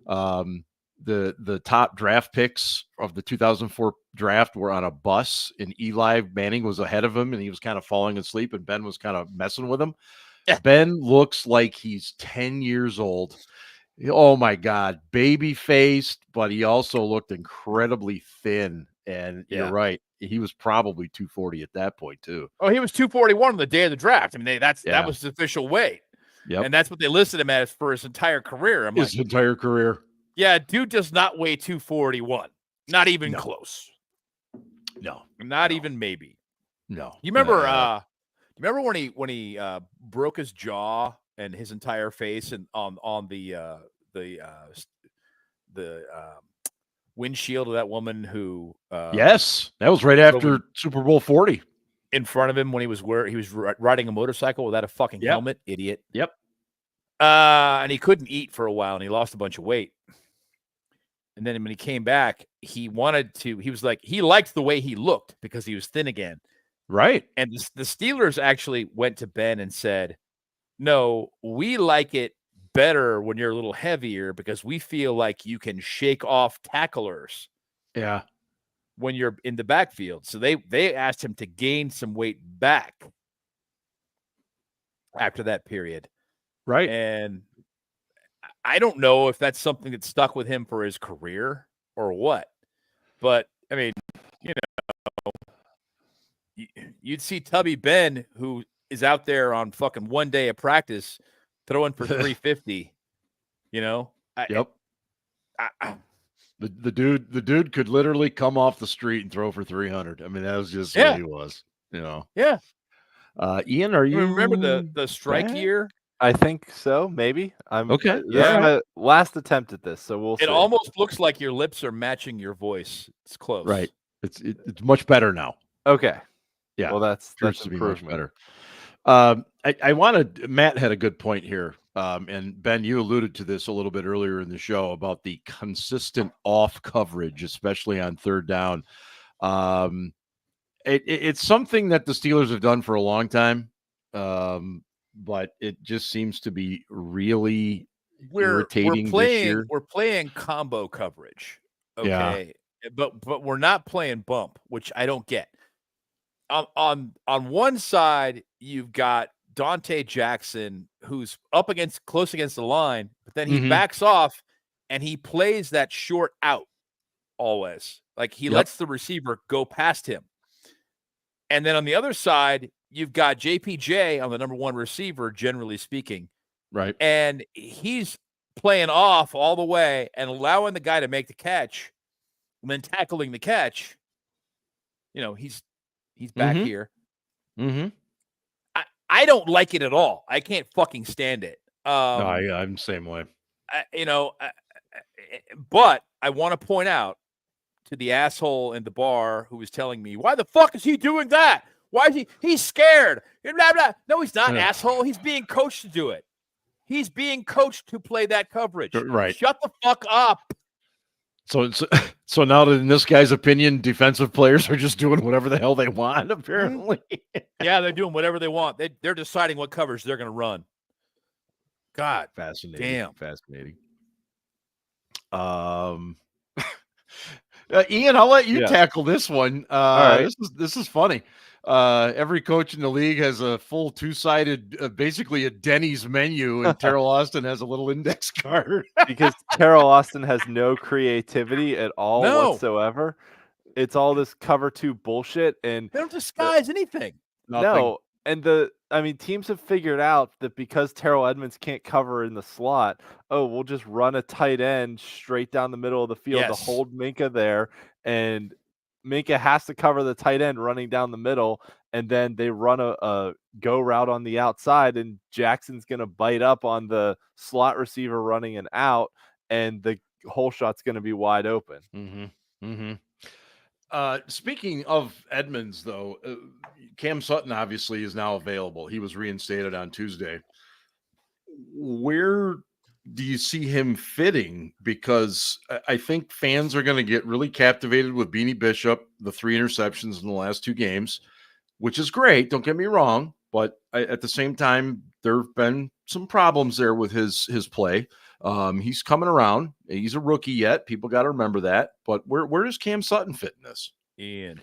The top draft picks of the 2004 draft were on a bus, and Eli Manning was ahead of him, and he was kind of falling asleep, and Ben was kind of messing with him. Yeah. Ben looks like he's 10 years old. Oh my God, baby faced, but he also looked incredibly thin. And you're right. He was probably 240 at that point too. Oh, he was 241 on the day of the draft. I mean, that was his official weight. Yep. And that's what they listed him as for his entire career. Entire career. Yeah, dude does not weigh 241. Not even close. No. Not even maybe. No. You remember when he broke his jaw and his entire face and on the windshield of that woman who yes, that was right after Super Bowl 40 in front of him when he was riding a motorcycle without a fucking helmet. Idiot. Yep. And he couldn't eat for a while and he lost a bunch of weight. And then when he came back, he liked the way he looked because he was thin again. Right. And the Steelers actually went to Ben and said, no, we like it better when you're a little heavier because we feel like you can shake off tacklers. Yeah. When you're in the backfield. So they asked him to gain some weight back after that period. Right. And I don't know if that's something that stuck with him for his career or what. But I mean, you'd see Tubby Ben, who is out there on fucking 1 day of practice throwing for 350, Yep. The dude could literally come off the street and throw for 300. I mean, that was just what he was, Yeah. Ian, are you remember the strike year? I think so. Maybe. I'm okay. This is my last attempt at this, so we'll see. It almost looks like your lips are matching your voice. It's close. Right. It's much better now. Okay. Yeah. Well, that's to be much better. Matt had a good point here. And Ben, you alluded to this a little bit earlier in the show about the consistent off coverage, especially on third down. It's something that the Steelers have done for a long time. But it just seems to be really irritating this year. We're playing combo coverage. Okay. Yeah. But we're not playing bump, which I don't get. on one side, you've got Dante Jackson, who's close against the line, but then he backs off and he plays that short out always. Like he lets the receiver go past him. And then on the other side, you've got JPJ on the number one receiver, generally speaking. Right. And he's playing off all the way and allowing the guy to make the catch and then tackling the catch. He's back here. Mm-hmm. I don't like it at all. I can't fucking stand it. No, I'm the same way. But I want to point out to the asshole in the bar who was telling me, why the fuck is he doing that? Why is he's scared? Blah, blah. No, he's not, asshole. He's being coached to do it. He's being coached to play that coverage. Right. Shut the fuck up. So now, in this guy's opinion, defensive players are just doing whatever the hell they want, apparently. Yeah, they're doing whatever they want. They're deciding what coverage they're going to run. God. Fascinating. Damn. Fascinating. Ian, I'll let you tackle this one. All right. This is funny. Every coach in the league has a full two-sided, basically a Denny's menu, and Terrell Austin has a little index card. Because Terrell Austin has no creativity at all whatsoever. It's all this cover two bullshit, and they don't disguise anything. Nothing. No, and teams have figured out that because Terrell Edmonds can't cover in the slot, we'll just run a tight end straight down the middle of the field to hold Minka there, and Minka has to cover the tight end running down the middle, and then they run a go route on the outside, and Jackson's going to bite up on the slot receiver running an out, and the whole shot's going to be wide open. Mm-hmm. Mm-hmm. Speaking of Edmonds, though, Cam Sutton obviously is now available. He was reinstated on Tuesday. Where do you see him fitting? Because I think fans are going to get really captivated with Beanie Bishop, the 3 interceptions in the last 2 games, which is great. Don't get me wrong. But at the same time, there have been some problems there with his play. He's coming around. He's a rookie yet. People got to remember that. But where does Cam Sutton fit in this? Ian,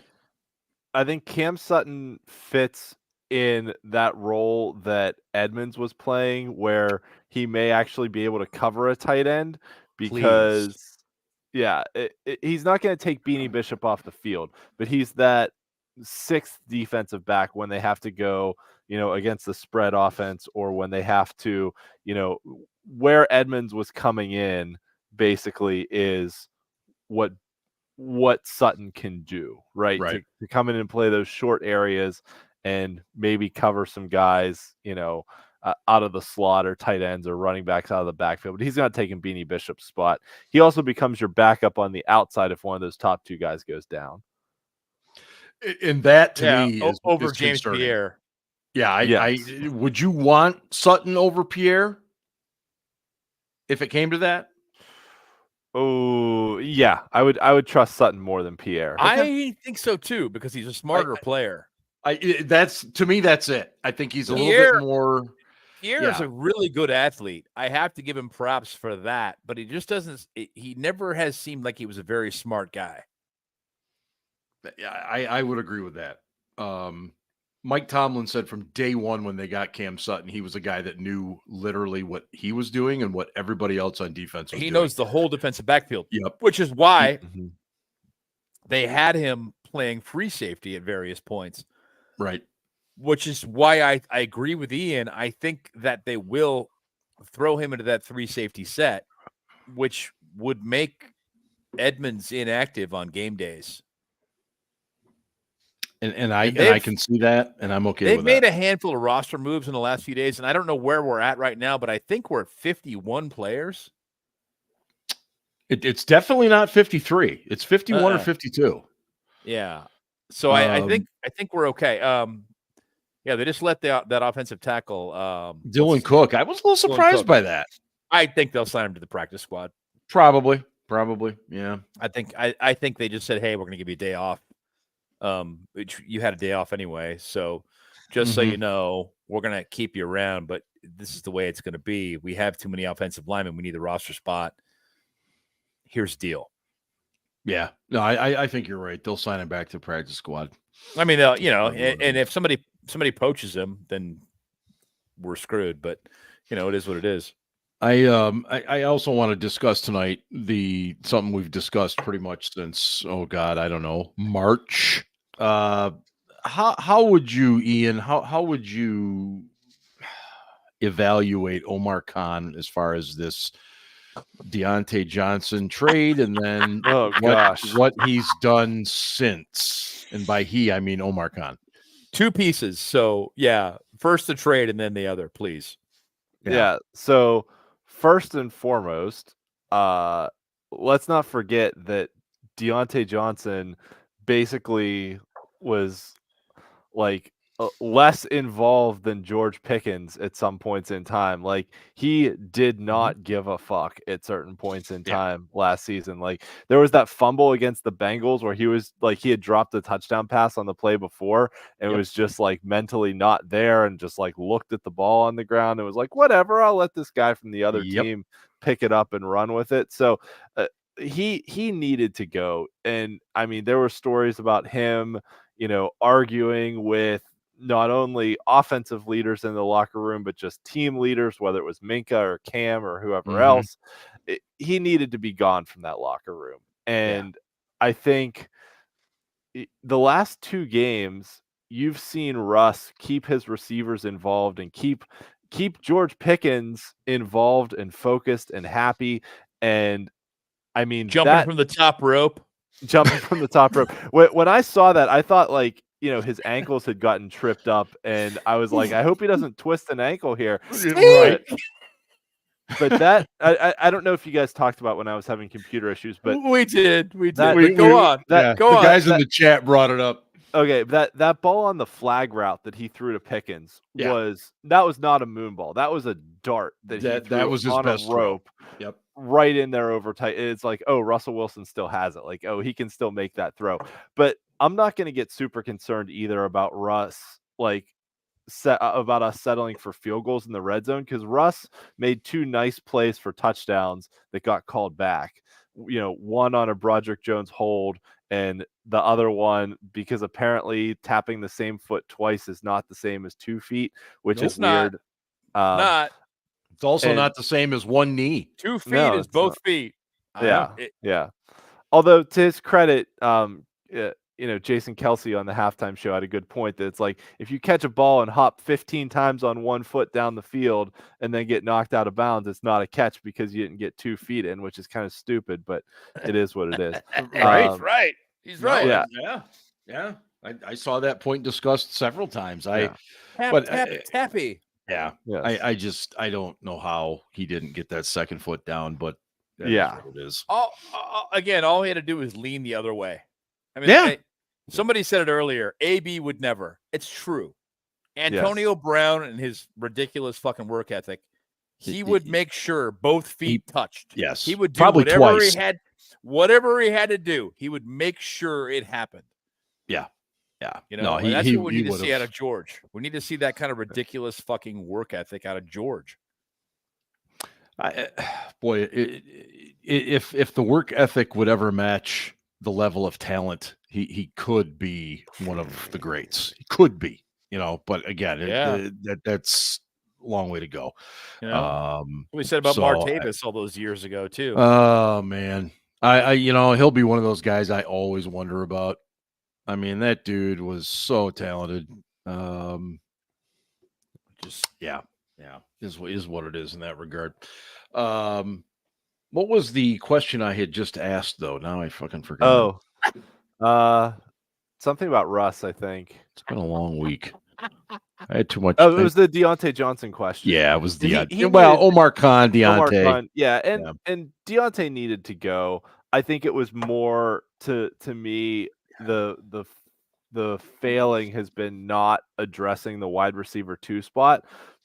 I think Cam Sutton fits in that role that Edmonds was playing, where he may actually be able to cover a tight end, because he's not going to take Beanie Bishop off the field, but he's that 6th defensive back when they have to go, against the spread offense, or when they have to, where Edmonds was coming in basically is what Sutton can do, right? To come in and play those short areas and maybe cover some guys, out of the slot, or tight ends or running backs out of the backfield. But he's not taking Beanie Bishop's spot. He also becomes your backup on the outside if one of those top 2 guys goes down. And that to me is over James Pierre. Yeah, I would you want Sutton over Pierre if it came to that? Oh, yeah. I would trust Sutton more than Pierre. I think so too, because he's a smarter player. That's it. I think he's a little bit more. Pierre is a really good athlete. I have to give him props for that, but he just doesn't. He never has seemed like he was a very smart guy. Yeah, I would agree with that. Mike Tomlin said from day one when they got Cam Sutton, he was a guy that knew literally what he was doing and what everybody else on defense was doing. He knows the whole defensive backfield. Yep. Which is why they had him playing free safety at various points. Right. Which is why I agree with Ian. I think that they will throw him into that 3 safety set, which would make Edmonds inactive on game days. And I can see that, and I'm okay with that. They've made a handful of roster moves in the last few days, and I don't know where we're at right now, but I think we're at 51 players. It's definitely not 53. It's 51 or 52. Yeah. So I think we're okay. They just let that offensive tackle Dylan Cook. I was a little surprised by that. I think they'll sign him to the practice squad. Probably. Yeah. I think they just said, hey, we're going to give you a day off. Which you had a day off anyway, so just so you know, we're gonna keep you around, but this is the way it's gonna be. We have too many offensive linemen. We need the roster spot. Here's the deal. Yeah, no, I think you're right. They'll sign him back to the practice squad. I mean, and if somebody poaches him, then we're screwed. But it is what it is. I also want to discuss tonight something we've discussed pretty much since I don't know, March. How would you, Ian? How would you evaluate Omar Khan as far as this Deontay Johnson trade, and then what he's done since? And by he, I mean Omar Khan. Two pieces. So yeah, first the trade, and then the other, please. Yeah. So first and foremost, let's not forget that Deontay Johnson basically was like less involved than George Pickens at some points in time. Like, he did not give a fuck at certain points in time last season. Like, there was that fumble against the Bengals where he had dropped a touchdown pass on the play before and was just like mentally not there and just like looked at the ball on the ground and was like, whatever, I'll let this guy from the other team pick it up and run with it. So he needed to go. And I mean, there were stories about him, arguing with not only offensive leaders in the locker room, but just team leaders, whether it was Minka or Cam or whoever else. He needed to be gone from that locker room. And I think the last two games, you've seen Russ keep his receivers involved and keep George Pickens involved and focused and happy. And I mean, jumping from the top rope. When I saw that, I thought like, his ankles had gotten tripped up, and I was like, I hope he doesn't twist an ankle here. But that I don't know if you guys talked about when I was having computer issues, but we did. Go on. The guys in the chat brought it up. Okay, that ball on the flag route that he threw to Pickens was not a moon ball. That was a dart that he threw was his on best a rope. Yep. Right in there over tight. It's like, oh, Russell Wilson still has it. Like, oh, he can still make that throw. But I'm not going to get super concerned either about Russ, like about us settling for field goals in the red zone, because Russ made two nice plays for touchdowns that got called back. One on a Broderick Jones hold, and the other one because apparently tapping the same foot twice is not the same as 2 feet, which is weird. It's also not the same as one knee. 2 feet is both feet. Yeah. Although, to his credit, Jason Kelsey on the halftime show had a good point that it's like, if you catch a ball and hop 15 times on 1 foot down the field and then get knocked out of bounds, it's not a catch because you didn't get 2 feet in, which is kind of stupid, but it is what it is. Right. He's right. Yeah. I saw that point discussed several times. Tappy. Yeah. Yes. I don't know how he didn't get that second foot down, but that is what it is. Again, all he had to do was lean the other way. I mean, somebody said it earlier. AB would never. It's true. Antonio Brown and his ridiculous fucking work ethic, he would make sure both feet touched. Yes. He would do probably whatever twice. Whatever he had to do. He would make sure it happened. Yeah. That's what we need to see out of George. We need to see that kind of ridiculous fucking work ethic out of George. If the work ethic would ever match the level of talent, he could be one of the greats. He could be, but again, that's a long way to go. We said about Martavis all those years ago too. Oh man, he'll be one of those guys I always wonder about. I mean, that dude was so talented. Is what it is in that regard. What was the question I had just asked though? Now I fucking forgot. Something about Russ, I think. It's been a long week. I had too much. Oh, it was the Deontay Johnson question. Yeah, it was Omar Khan, Deontay. And Deontay needed to go. I think it was more to me the failing has been not addressing the wide receiver 2 spot.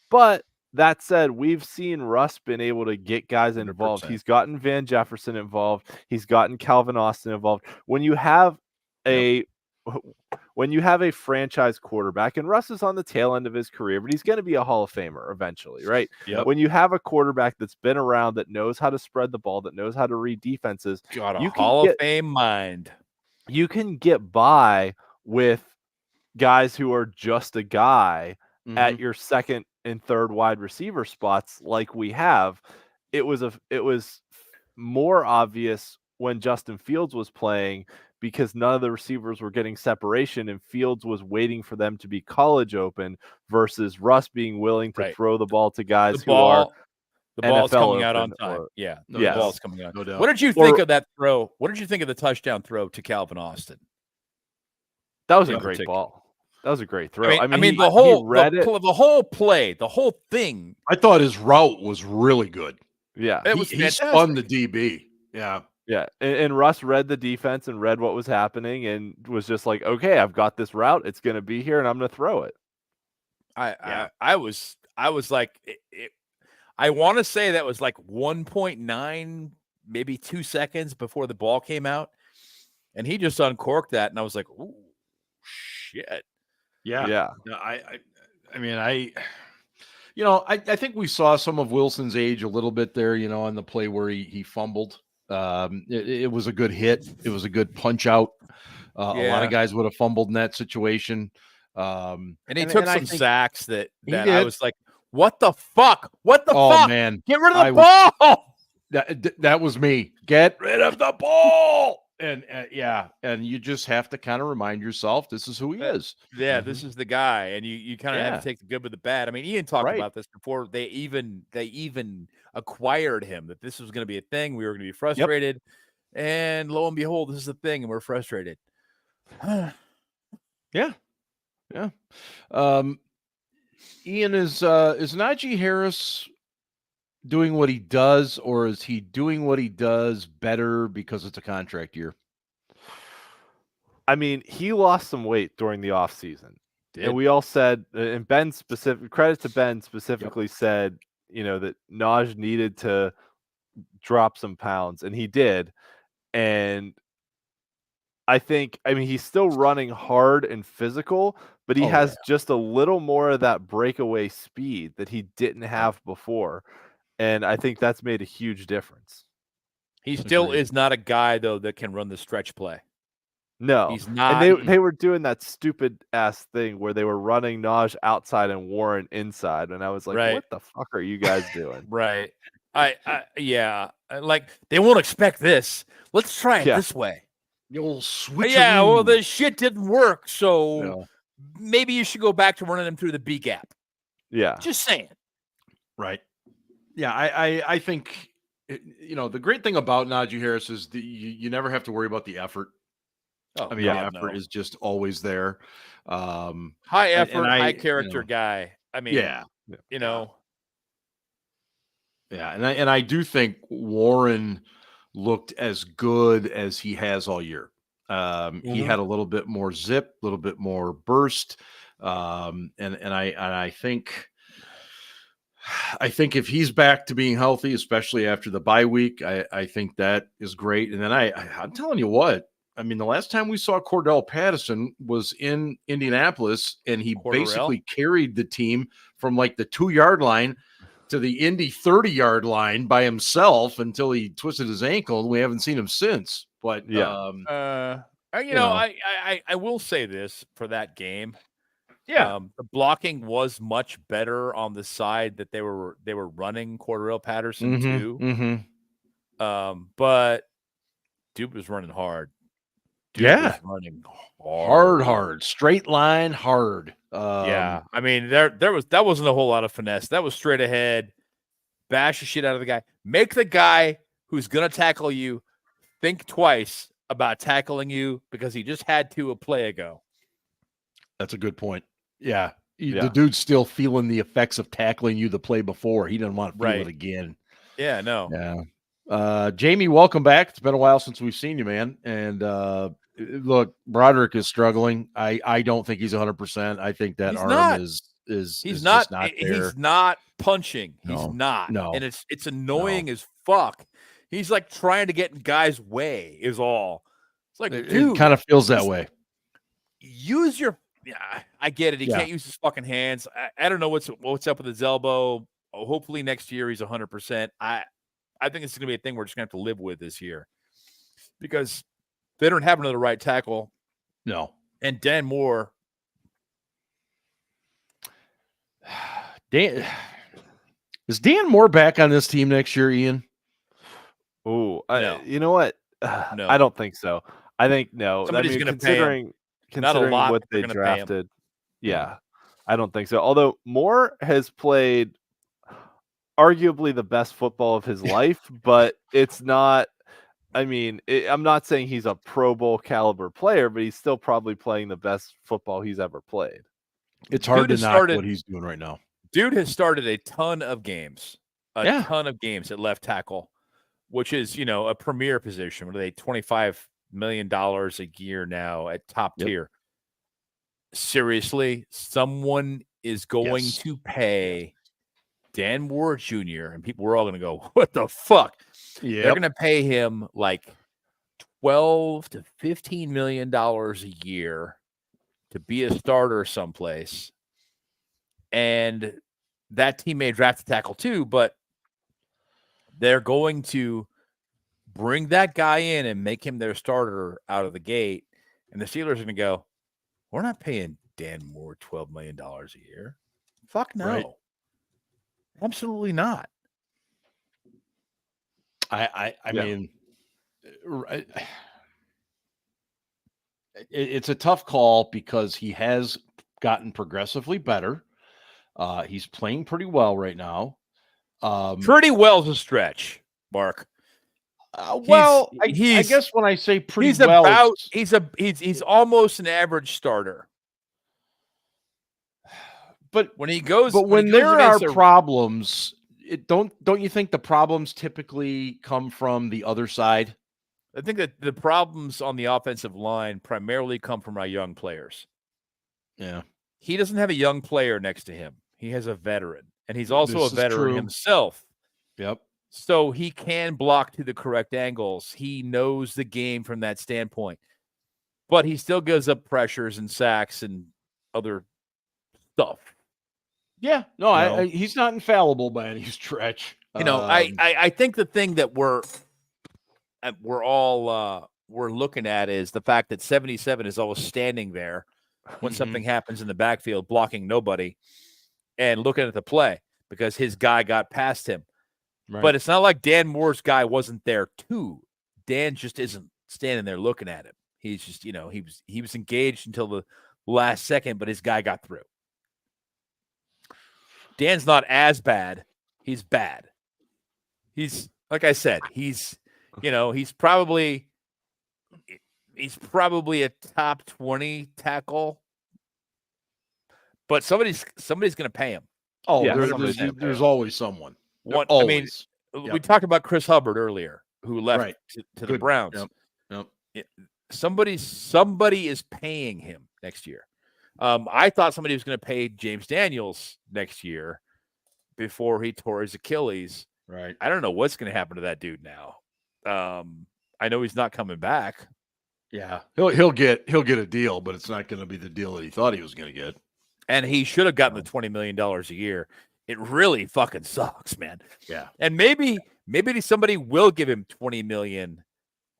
But that said, we've seen Russ been able to get guys involved. 100%. He's gotten Van Jefferson involved. He's gotten Calvin Austin involved. When you have a franchise quarterback, and Russ is on the tail end of his career, but he's going to be a Hall of Famer eventually, right? Yep. When you have a quarterback that's been around, that knows how to spread the ball, that knows how to read defenses, got a Hall of Fame mind. You can get by with guys who are just a guy Mhm. at your second and third wide receiver spots like we have. It was more obvious when Justin Fields was playing because none of the receivers were getting separation and Fields was waiting for them to be college open versus Russ being willing to Right. throw the ball to guys The who are ball's NFL coming out on open time. or- Yeah, No the Yes. ball's coming out. No doubt. What did you think of that throw? What did you think of the touchdown throw to Calvin Austin? That was in a great particular? ball. That was a great throw. I mean, he the whole read it. the whole play, the whole thing. I thought his route was really good. Yeah. It was He spun the fantastic. DB. Yeah. Yeah, and Russ read the defense and read what was happening and was just like, okay, I've got this route. It's going to be here, and I'm going to throw it. I was like, I want to say that was like 1.9, maybe 2 seconds before the ball came out, and he just uncorked that, and I was like, ooh, shit. Yeah. Yeah. No, I think we saw some of Wilson's age a little bit there, on the play where he fumbled. It was a good hit. It was a good punch out. A lot Yeah. of guys would have fumbled in that situation. And he took some sacks that He I did. was like, what the fuck? What the Oh fuck? man, Get rid of the I ball. that was me. Get rid of the ball. And and you just have to kind of remind yourself this is who he is. Yeah, this is the guy, and you kind of have Yeah. to take the good with the bad. I mean, Ian talked Right. about this before they even acquired him, that this was going to be a thing. We were going to be frustrated, and lo and behold, this is the thing, and we're frustrated. Yeah. Ian, is Najee Harris doing what he does, or is he doing what he does better because it's a contract year? I mean, he lost some weight during the offseason. And we all said, and credit to Ben specifically said, that Naj needed to drop some pounds, and he did. And I mean, he's still running hard and physical, but he has just a little more of that breakaway speed that he didn't have before. And I think that's made a huge difference. He still is not a guy, though, that can run the stretch play. No, he's not. And they were doing that stupid ass thing where they were running Naj outside and Warren inside, and I was like, "What the fuck are you guys doing?" Right. Yeah. Like, they won't expect this. Let's try it this way. You'll switch. Yeah. Well, this shit didn't work, so maybe you should go back to running them through the B gap. Yeah. Just saying. Right. Yeah. I think the great thing about Najee Harris is you never have to worry about the effort. Oh, I mean, the effort is just always there. High effort, high character guy. I mean, Yeah, and I do think Warren looked as good as he has all year. He had a little bit more zip, a little bit more burst, and I think if he's back to being healthy, especially after the bye week, I think that is great. And then I'm telling you what. I mean, the last time we saw Cordell Patterson was in Indianapolis, and he basically carried the team from like the 2-yard line to the Indy 30-yard line by himself until he twisted his ankle, and we haven't seen him since. But I will say this for that game. Yeah, the blocking was much better on the side that they were running Cordell Patterson too. But dude was running hard. Was running hard, straight line, hard. I mean, that wasn't a whole lot of finesse. That was straight ahead, bash the shit out of the guy. Make the guy who's gonna tackle you think twice about tackling you because he just had to a play ago. That's a good point. Yeah. The dude's still feeling the effects of tackling you the play before. He doesn't want to feel it again. Yeah, no. Yeah. Jamie, welcome back. It's been a while since we've seen you, man. And look, Broderick is struggling. I don't think he's 100%. I think that arm is he's not not there. He's not punching. No, he's not. No. And it's annoying as fuck. He's like trying to get in guys' way is all. It's like, dude, it kind of feels that way. Use your I get it. He can't use his fucking hands. I don't know what's up with his elbow. Hopefully next year he's 100%. I think it's going to be a thing we're just going to have to live with this year because they don't have another right tackle. No. And Dan Moore Dan, is Dan Moore back on this team next year, Ian? Oh, No. you know what? No. I don't think so. I think no. Somebody's gonna pay him. Considering lot, what but they're they gonna pay him. drafted, yeah, I don't think so. Although Moore has played arguably the best football of his life, but it's not. I mean, I'm not saying he's a Pro Bowl caliber player, but he's still probably playing the best football he's ever played. It's hard to knock what he's doing right now. Dude has started a ton of games, Yeah. ton of games at left tackle, which is, a premier position. What are they, $25 million a year now at top tier? Seriously, someone is going to pay Dan Moore Jr., and people were all going to go, what the fuck? Yeah, They're going to pay him like $12 to $15 million a year to be a starter someplace. And that team may draft a tackle too, but they're going to bring that guy in and make him their starter out of the gate. And the Steelers are going to go, we're not paying Dan Moore $12 million a year. Fuck no. Right. Absolutely not. I mean, it's a tough call because he has gotten progressively better. He's playing pretty well right now. Pretty well is a stretch, Mark. I guess when I say pretty he's well, he's almost an average starter. But when he goes, when there are problems, don't you think the problems typically come from the other side? I think that the problems on the offensive line primarily come from our young players. Yeah. He doesn't have a young player next to him. He has a veteran, and he's also a veteran himself. Yep. So he can block to the correct angles. He knows the game from that standpoint. But he still gives up pressures and sacks and other stuff. Yeah. No, he's not infallible by any stretch. I think the thing that we're all we're looking at is the fact that 77 is always standing there when something happens in the backfield, blocking nobody and looking at the play because his guy got past him. Right. But it's not like Dan Moore's guy wasn't there too. Dan just isn't standing there looking at him. He's just, he was engaged until the last second, but his guy got through. Dan's not as bad. He's bad. He's, like I said, he's probably a top 20 tackle, but somebody's going to pay him. Oh, yeah, there's always someone. I mean, we talked about Chris Hubbard earlier, who left to the Browns. Yep. Somebody is paying him next year. I thought somebody was going to pay James Daniels next year before he tore his Achilles. Right. I don't know what's going to happen to that dude now. I know he's not coming back. Yeah, he'll get a deal, but it's not going to be the deal that he thought he was going to get. And he should have gotten the $20 million a year. It really fucking sucks, man. Yeah. And maybe somebody will give him $20 million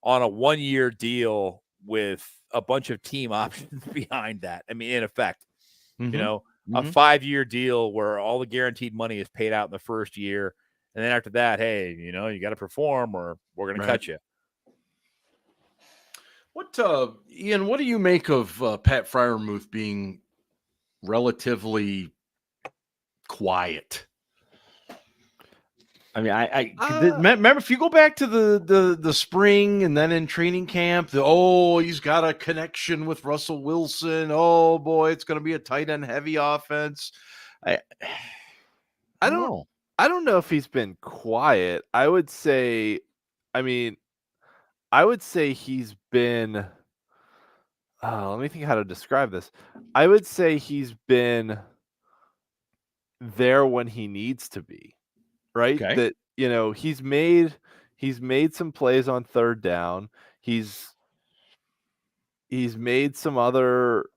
on a 1-year deal with a bunch of team options behind that. I mean, in effect, a 5-year deal where all the guaranteed money is paid out in the first year. And then after that, hey, you got to perform or we're going to cut you. Ian, what do you make of Pat Freiermuth being relatively quiet? I mean, I remember if you go back to the spring and then in training camp, he's got a connection with Russell Wilson. Oh boy, it's going to be a tight end heavy offense. I don't know if he's been quiet. I would say he's been. Let me think how to describe this. I would say he's been there when he needs to be. Right. Okay. That, he's made some plays on third down. He's made some other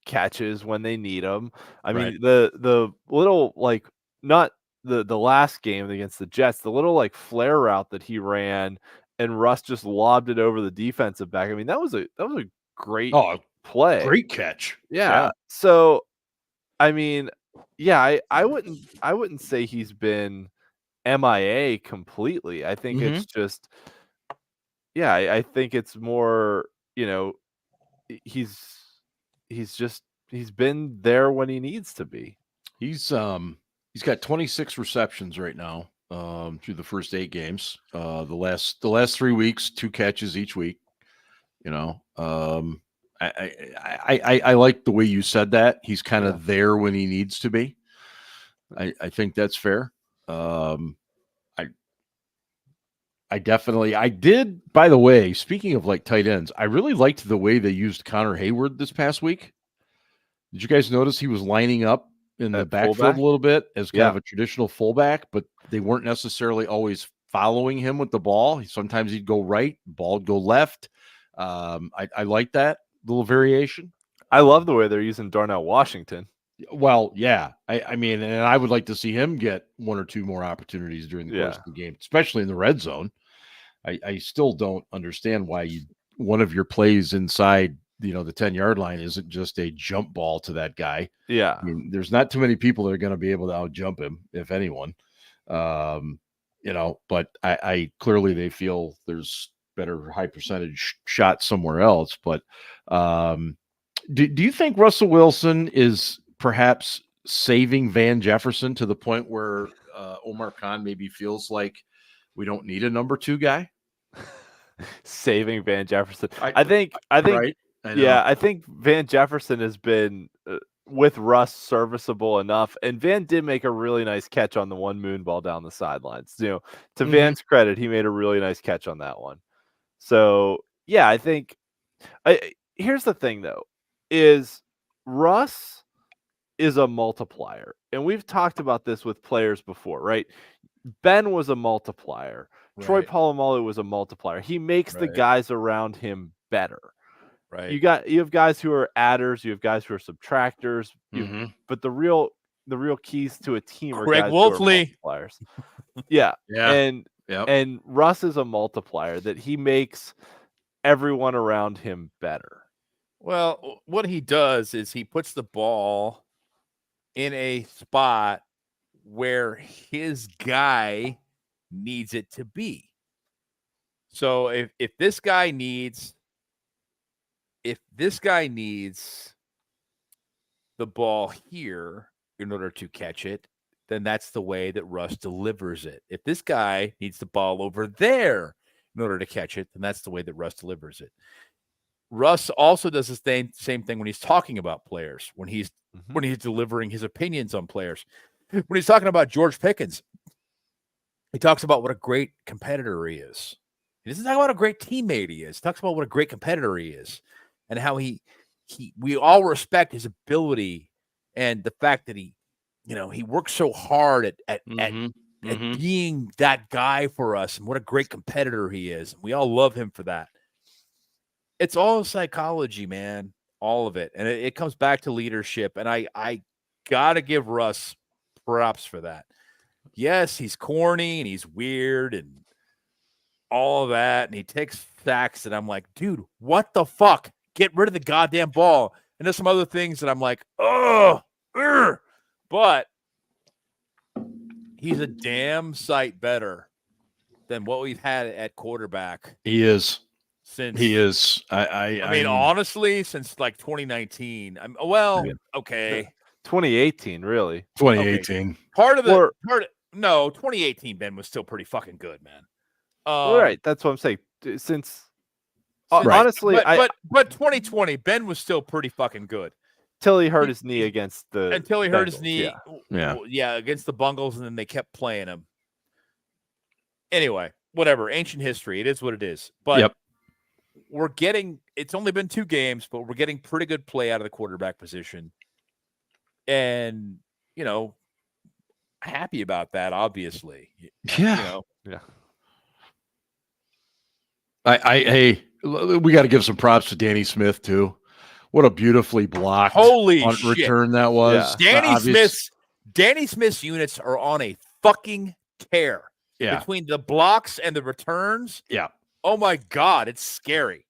catches when they need them. I mean, the little, like, not the last game against the Jets, the little like flare route that he ran and Russ just lobbed it over the defensive back. I mean, that was a great play. Great catch. Yeah. So, I mean, Yeah, I wouldn't say he's been MIA completely. I think it's just, yeah, I think it's more, he's been there when he needs to be. He's got 26 receptions right now through the first 8 games. The last 3 weeks, 2 catches each week. I like the way you said that. He's kind of there when he needs to be. I think that's fair. I did, by the way, speaking of like tight ends, I really liked the way they used Connor Hayward this past week. Did you guys notice he was lining up in the backfield fullback? a little bit as kind of a traditional fullback, but they weren't necessarily always following him with the ball. Sometimes he'd go right, ball would go left. I like that little variation. I love the way they're using Darnell Washington. Well, yeah. I mean, and I would like to see him get 1 or 2 more opportunities during the course of the game, especially in the red zone. I still don't understand why one of your plays inside, the 10-yard line isn't just a jump ball to that guy. Yeah. I mean, there's not too many people that are going to be able to out-jump him, if anyone. But I clearly they feel there's better high percentage shots somewhere else. But do you think Russell Wilson is perhaps saving Van Jefferson to the point where Omar Khan maybe feels like we don't need a number 2 guy? Saving Van Jefferson. I think right? I think Van Jefferson has been with Russ serviceable enough, and Van did make a really nice catch on the one moon ball down the sidelines. To Van's credit, he made a really nice catch on that one. So yeah, I think here's the thing though, is Russ is a multiplier, and we've talked about this with players before, right? Ben was a multiplier. Right. Troy Polamalu was a multiplier. He makes the guys around him better. Right. You have guys who are adders. You have guys who are subtractors. But the real keys to a team are guys who are multipliers. Yeah. And Russ is a multiplier that he makes everyone around him better. Well, what he does is he puts the ball in a spot where his guy needs it to be. So if this guy needs the ball here in order to catch it, then that's the way that Russ delivers it. If this guy needs the ball over there in order to catch it, then that's the way that Russ delivers it. Russ also does the same thing when he's talking about players, when he's delivering his opinions on players. When he's talking about George Pickens, he talks about what a great competitor he is. He doesn't talk about what a great teammate he is. He talks about what a great competitor he is, and how we all respect his ability and the fact that he works so hard at being that guy for us, and what a great competitor he is. And we all love him for that. It's all psychology, man. All of it. And it comes back to leadership. And I got to give Russ props for that. Yes, he's corny and he's weird and all of that. And he takes sacks. And I'm like, dude, what the fuck? Get rid of the goddamn ball. And there's some other things that I'm like, but he's a damn sight better than what we've had at quarterback. He is. He is. I mean, honestly, since like 2019. Okay. 2018, really. 2018. Okay. 2018, Ben was still pretty fucking good, man. Right. That's what I'm saying. Honestly, but 2020, Ben was still pretty fucking good. Till he hurt his knee against the until he hurt his knee. Yeah, against the Bungles, and then they kept playing him. Anyway, whatever. Ancient history. It is what it is. But it's only been 2 games, but we're getting pretty good play out of the quarterback position. And, happy about that, obviously. Yeah. Hey, we got to give some props to Danny Smith too. What a beautifully blocked return that was. Yeah. Danny Smith's units are on a fucking tear. Yeah. Between the blocks and the returns. Yeah. Oh my God, it's scary.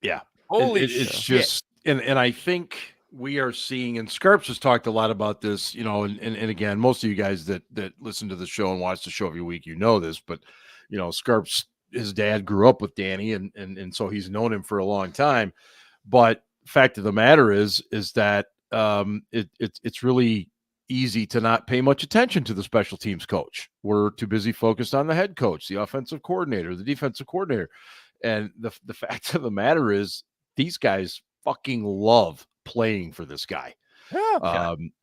Yeah. Holy shit. It's shit. just, and I think we are seeing, and Scarps has talked a lot about this, and again, most of you guys that listen to the show and watch the show every week, this, but Scarps, his dad grew up with Danny, and so he's known him for a long time. But fact of the matter is that it's really easy to not pay much attention to the special teams coach. We're too busy focused on the head coach, the offensive coordinator, the defensive coordinator. And the fact of the matter is these guys fucking love playing for this guy.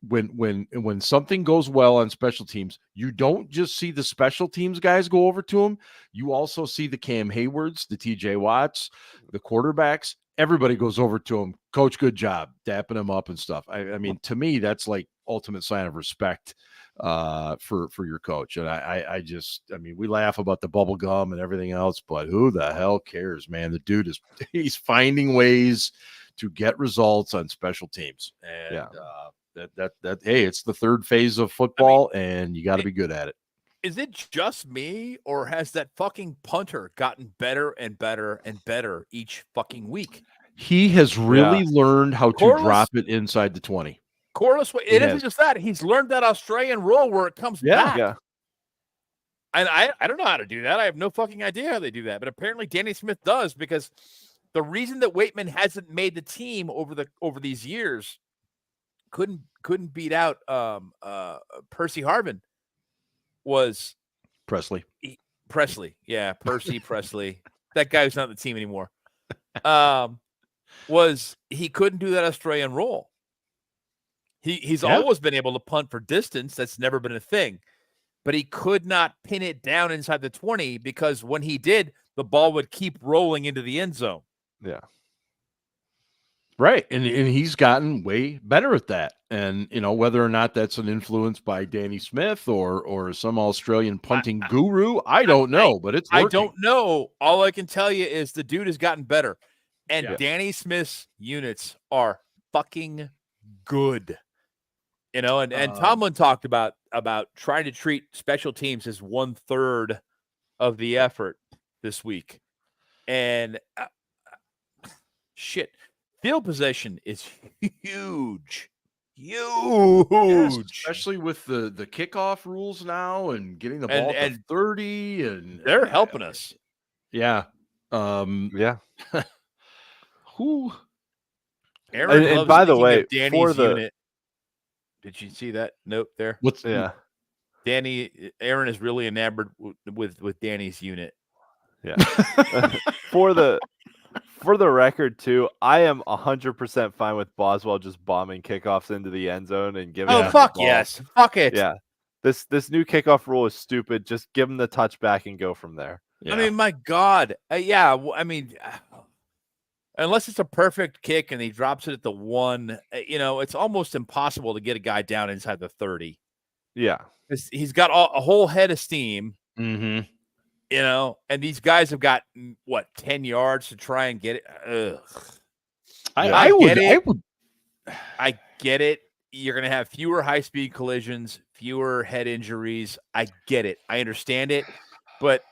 When something goes well on special teams, you don't just see the special teams guys go over to him. You also see the Cam Haywards, the TJ Watts, the quarterbacks. Everybody goes over to him. Coach, good job, dapping him up and stuff. I mean, to me, that's like ultimate sign of respect for your coach. And I mean, we laugh about the bubble gum and everything else, but who the hell cares, man? The dude he's finding ways to get results on special teams. And hey, it's the third phase of football, and you got to be good at it. Is it just me, or has that fucking punter gotten better and better and better each fucking week? He has really learned how to drop it inside the 20. Corliss, it isn't just that. He's learned that Australian roll where it comes back. Yeah. And I don't know how to do that. I have no fucking idea how they do that. But apparently Danny Smith does, because the reason that Waitman hasn't made the team over these years, couldn't beat out Percy Harvin, was Presley. Yeah, Percy Presley. That guy who's not on the team anymore. Was he couldn't do that Australian roll. He's always been able to punt for distance. That's never been a thing. But he could not pin it down inside the 20, because when he did, the ball would keep rolling into the end zone. Yeah. Right. And he's gotten way better at that. And, whether or not that's an influence by Danny Smith or some Australian punting guru, I don't know, but it's working. I don't know. All I can tell you is the dude has gotten better. And Danny Smith's units are fucking good. And Tomlin talked about trying to treat special teams as 1/3 of the effort this week. And shit, field possession is huge. Yes, especially with the kickoff rules now and getting the ball to 30, and they're helping us. Yeah. Who? Aaron and by the way, Danny's unit. Did you see that note there? Aaron is really enamored with Danny's unit. Yeah. For the record, too, I am 100% fine with Boswell just bombing kickoffs into the end zone and giving. Oh, fuck yes, fuck it. Yeah, this new kickoff rule is stupid. Just give him the touchback and go from there. Yeah. I mean, my God, I mean, unless it's a perfect kick and he drops it at the 1, it's almost impossible to get a guy down inside the 30. Yeah, he's got a whole head of steam. Mm-hmm. And these guys have got 10 yards to try and get it. Ugh. I get it. You're going to have fewer high-speed collisions, fewer head injuries. I get it. I understand it. But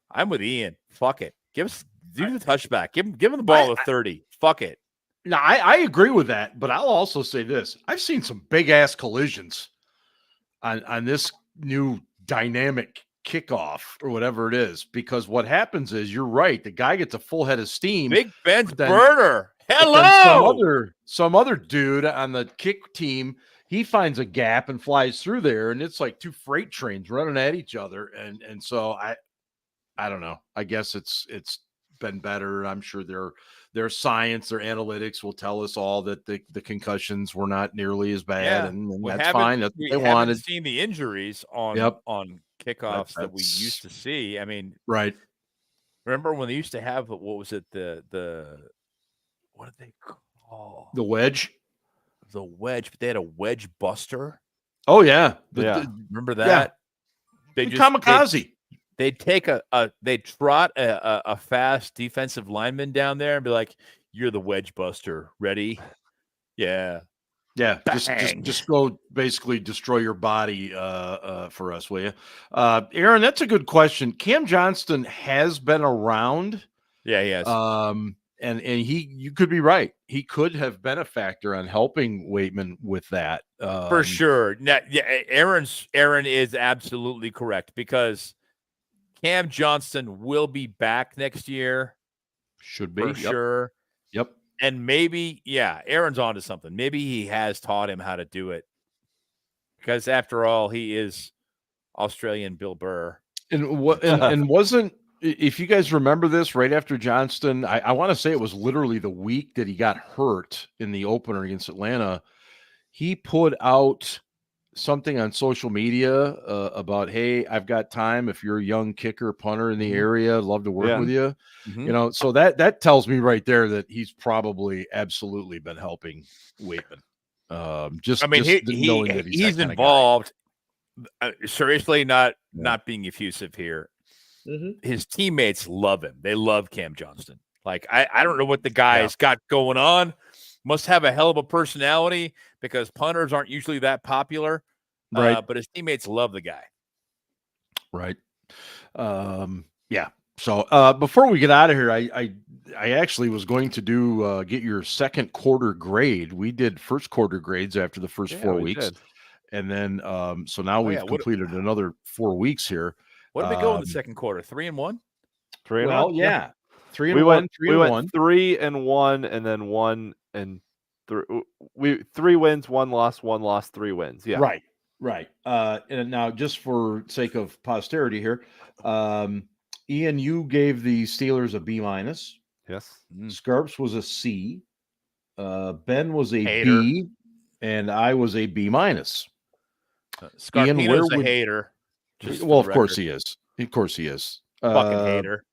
I'm with Ian. Fuck it. Do the touchback. Give him the ball at 30. Fuck it. No, I agree with that. But I'll also say this. I've seen some big-ass collisions on this new dynamic kickoff or whatever it is, because what happens is, you're right, the guy gets a full head of steam. Big Ben's burner. Hello. Some other dude on the kick team, he finds a gap and flies through there, and it's like two freight trains running at each other. And so I don't know. I guess it's been better. I'm sure their science, their analytics will tell us all that the concussions were not nearly as bad, and that's fine. That's what they wanted. Seen the injuries on kickoffs that we used to see. I mean, right. Remember when they used to have, what was it? What did they call? The wedge. The wedge, but they had a wedge buster. Oh yeah. Remember that? Yeah. Kamikaze. They'd take they'd trot a fast defensive lineman down there and be like, "You're the wedge buster. Ready?" Yeah. Yeah, just go basically destroy your body for us, will you? Aaron, that's a good question. Cam Johnston has been around. Yeah, he has. and you could be right. He could have been a factor on helping Waitman with that. For sure. Now, yeah, Aaron is absolutely correct, because Cam Johnston will be back next year. Should be. For sure. Yep. And maybe, Aaron's onto something. Maybe he has taught him how to do it, because after all, he is Australian Bill Burr. And wasn't, if you guys remember this, right after Johnston, I want to say it was literally the week that he got hurt in the opener against Atlanta. He put out something on social media about, hey, I've got time. If you're a young kicker, punter in the area, I'd love to work with you. So that tells me right there that he's probably absolutely been helping Waitman. He's involved. Seriously, not being effusive here. His teammates love him. They love Cam Johnston. Like, I don't know what the guy's got going on. Must have a hell of a personality, because punters aren't usually that popular. Right. But his teammates love the guy. Right. So before we get out of here, I actually was going to get your second quarter grade. We did first quarter grades after the first 4 weeks. And then so now we've completed another 4 weeks here. What did we go in the second quarter? 3-1? 3-1? Yeah. 3-1. We went 3-1, and then 1 and 3. We 3 wins, 1 loss, 1 loss, 3 wins. Yeah. Right. And now, just for sake of posterity here, Ian, you gave the Steelers a B-. Yes. Scarps was a C. Ben was a hater. B, and I was a B-. Scarpino's a hater. Well, of course he is. Of course he is. Fucking hater.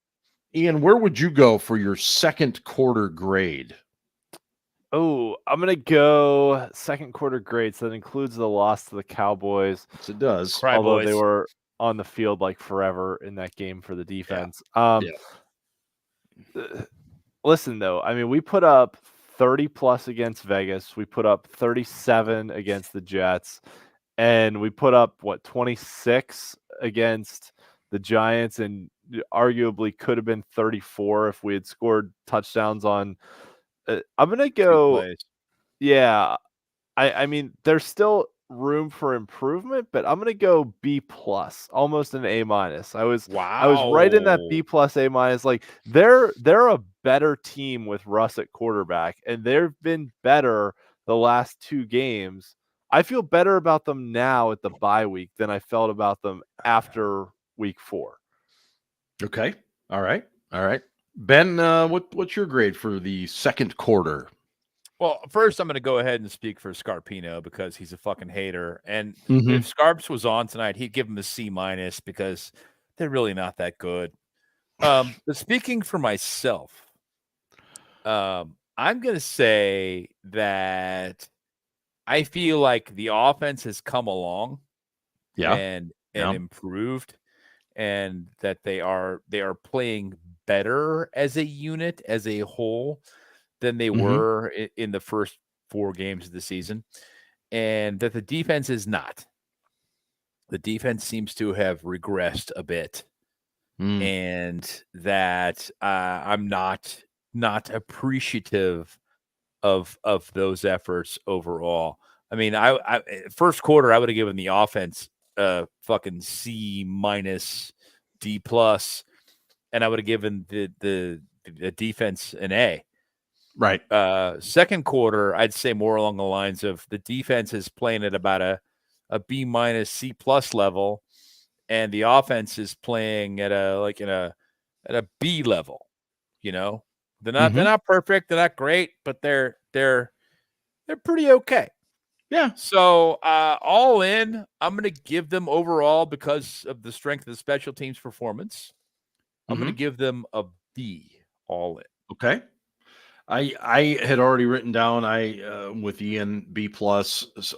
Ian, where would you go for your second quarter grade? Oh, I'm going to go second quarter grade. So that includes the loss to the Cowboys. Yes, it does. Cry although boys. They were on the field like forever in that game for the defense. Listen, though, I mean, we put up 30 plus against Vegas. We put up 37 against the Jets. And we put up, 26 against the Giants, and arguably could have been 34 if we had scored touchdowns on. I'm going to go. Yeah. I mean, there's still room for improvement, but I'm going to go B+, almost an A-. I was right in that B+, A-. Like, they're a better team with Russ at quarterback, and they've been better the last 2 games. I feel better about them now at the bye week than I felt about them after week 4. Okay. All right. Ben, what's your grade for the second quarter? Well, first I'm going to go ahead and speak for Scarpino, because he's a fucking hater. And if Scarps was on tonight, he'd give him a C- because they're really not that good. But speaking for myself, I'm going to say that I feel like the offense has come along and improved, and that they are playing better as a unit, as a whole, than they were in the first 4 games of the season, and that the defense is not. The defense seems to have regressed a bit, and that I'm not appreciative of those efforts overall. I mean, I first quarter I would have given the offense fucking C-, D+, and I would have given the defense an A. Right. Second quarter, I'd say more along the lines of the defense is playing at about a B-, C+ level, and the offense is playing at a B level. You know, they're not perfect, they're not great, but they're pretty okay. Yeah. So all in, I'm going to give them overall, because of the strength of the special teams performance, I'm going to give them a B all in. Okay. I had already written down with Ian B+,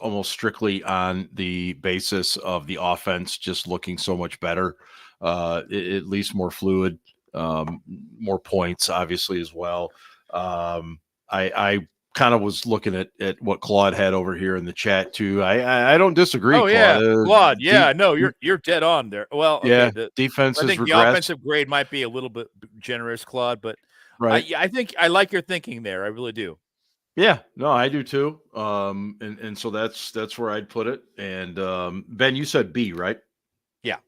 almost strictly on the basis of the offense just looking so much better, at least more fluid, more points obviously as well. I kind of was looking at what Claude had over here in the chat too. I don't disagree. Oh yeah, Claude. Yeah, no, you're dead on there. Well, okay, defense. I think regressed. the offensive grade might be a little bit generous, Claude, but Right. I think I like your thinking there. I really do. Yeah, no, I do too. And so that's where I'd put it. And Ben, you said B, right? Yeah.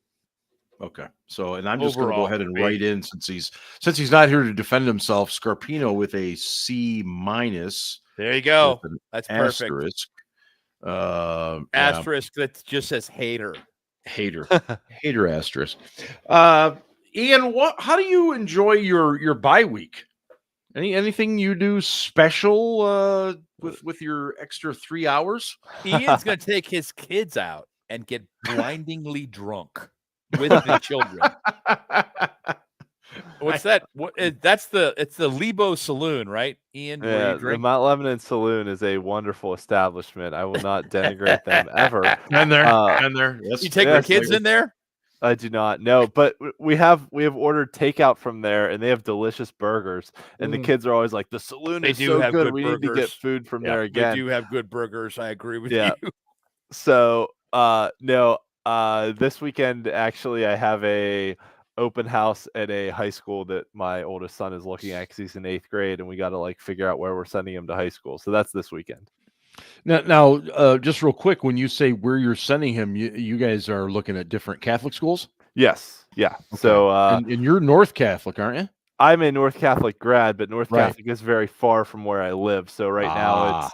Okay. So, and I'm just going to go Overall, ahead and B. write in since he's not here to defend himself. Scarpino with a C minus. There you go. with an That's perfect. asterisk. Asterisk that just says hater. Hater asterisk. Ian, how do you enjoy your bye week? Anything you do special with your extra 3 hours? Ian's going to take his kids out and get blindingly drunk with the children. What's that? It's the Lebo Saloon, right, Ian? Yeah, the Mount Lebanon Saloon is a wonderful establishment. I will not denigrate them ever. And there. You take your kids in there? I do not know, but we have ordered takeout from there, and they have delicious burgers. And the kids are always like, "The saloon is so good. We need to get food from there again." They do have good burgers. I agree with you. So, no, this weekend actually, I have a open house at a high school that my oldest son is looking at because he's in 8th grade, and we got to figure out where we're sending him to high school. So that's this weekend. Now, just real quick, when you say where you're sending him, you guys are looking at different Catholic schools? Yes. Yeah. Okay. So, and you're North Catholic, aren't you? I'm a North Catholic grad, but North Catholic is very far from where I live. So now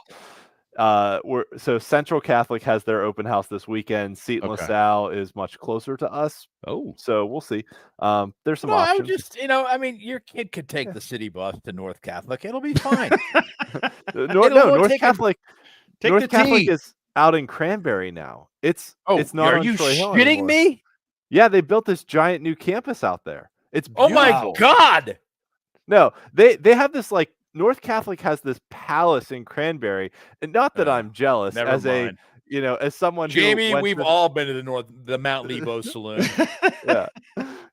it's Central Catholic has their open house this weekend. Seton LaSalle is much closer to us. Oh, so we'll see. There's some options. I would just, your kid could take the city bus to North Catholic. It'll be fine. North Catholic. North Catholic is out in Cranberry now. It's not. Are you Troy Hill shitting anymore. me? Yeah, they built this giant new campus out there. It's beautiful. Oh my God! No, they have this North Catholic has this palace in Cranberry, and not that I'm jealous as mind. As someone. Jamie, we've all been to the Mount Lebo Saloon.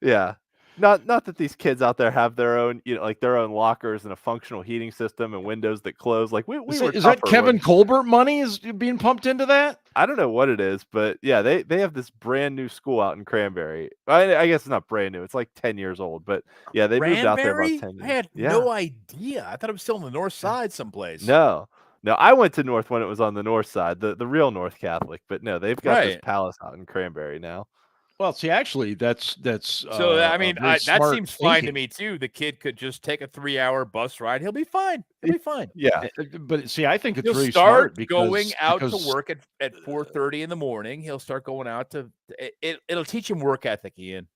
Yeah. Not that these kids out there have their own, their own lockers and a functional heating system and windows that close. Is that Kevin Colbert money is being pumped into that? I don't know what it is, but yeah, they have this brand new school out in Cranberry. I guess it's not brand new; it's 10 years old. But yeah, they moved out there about 10 years. I had no idea. I thought it was still on the north side someplace. No, I went to North when it was on the north side, the real North Catholic. But no, they've got this palace out in Cranberry now. Well, see, actually, that's so. That seems fine to me too. The kid could just take a 3-hour bus ride. He'll be fine. Yeah, but see, I think it's really start smart going out to work at 4:30 in the morning. He'll start going out to. It'll teach him work ethic, Ian.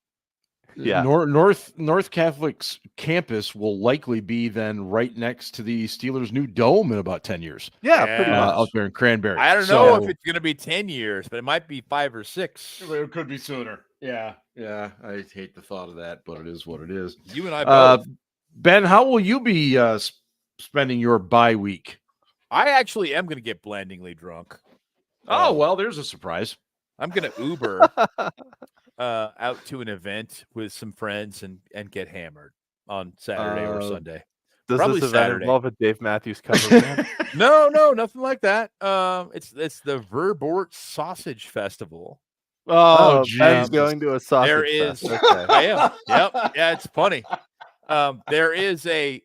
Yeah, North Catholic's campus will likely be then right next to the Steelers' new dome in about 10 years. Yeah, pretty much. Out there in Cranberry. I don't know if it's going to be 10 years, but it might be 5 or 6. It could be sooner. Yeah. I hate the thought of that, but it is what it is. You and I both. Ben, how will you be spending your bye week? I actually am going to get blindingly drunk. Oh, well, there's a surprise. I'm going to Uber out to an event with some friends and get hammered on Saturday or Sunday. Does Probably this event Saturday. involve a Dave Matthews cover band? No, nothing like that. It's the Verboort Sausage Festival. Oh, Ben's going to a sausage There is. fest. Okay. I am. Yep. Yeah, it's funny. There is a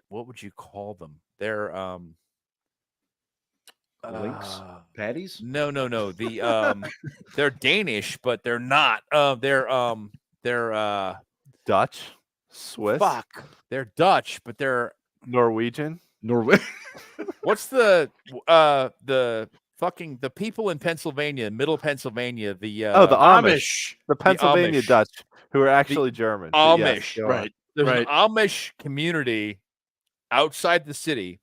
what would you call them? They're Links? Patties? No. The they're Danish, but they're not. They're Dutch, Swiss, they're Dutch, but they're Norwegian. What's the people in Pennsylvania, middle Pennsylvania, the Amish. The Pennsylvania Amish. Dutch, who are actually German. Amish, yes, right. There's an Amish community outside the city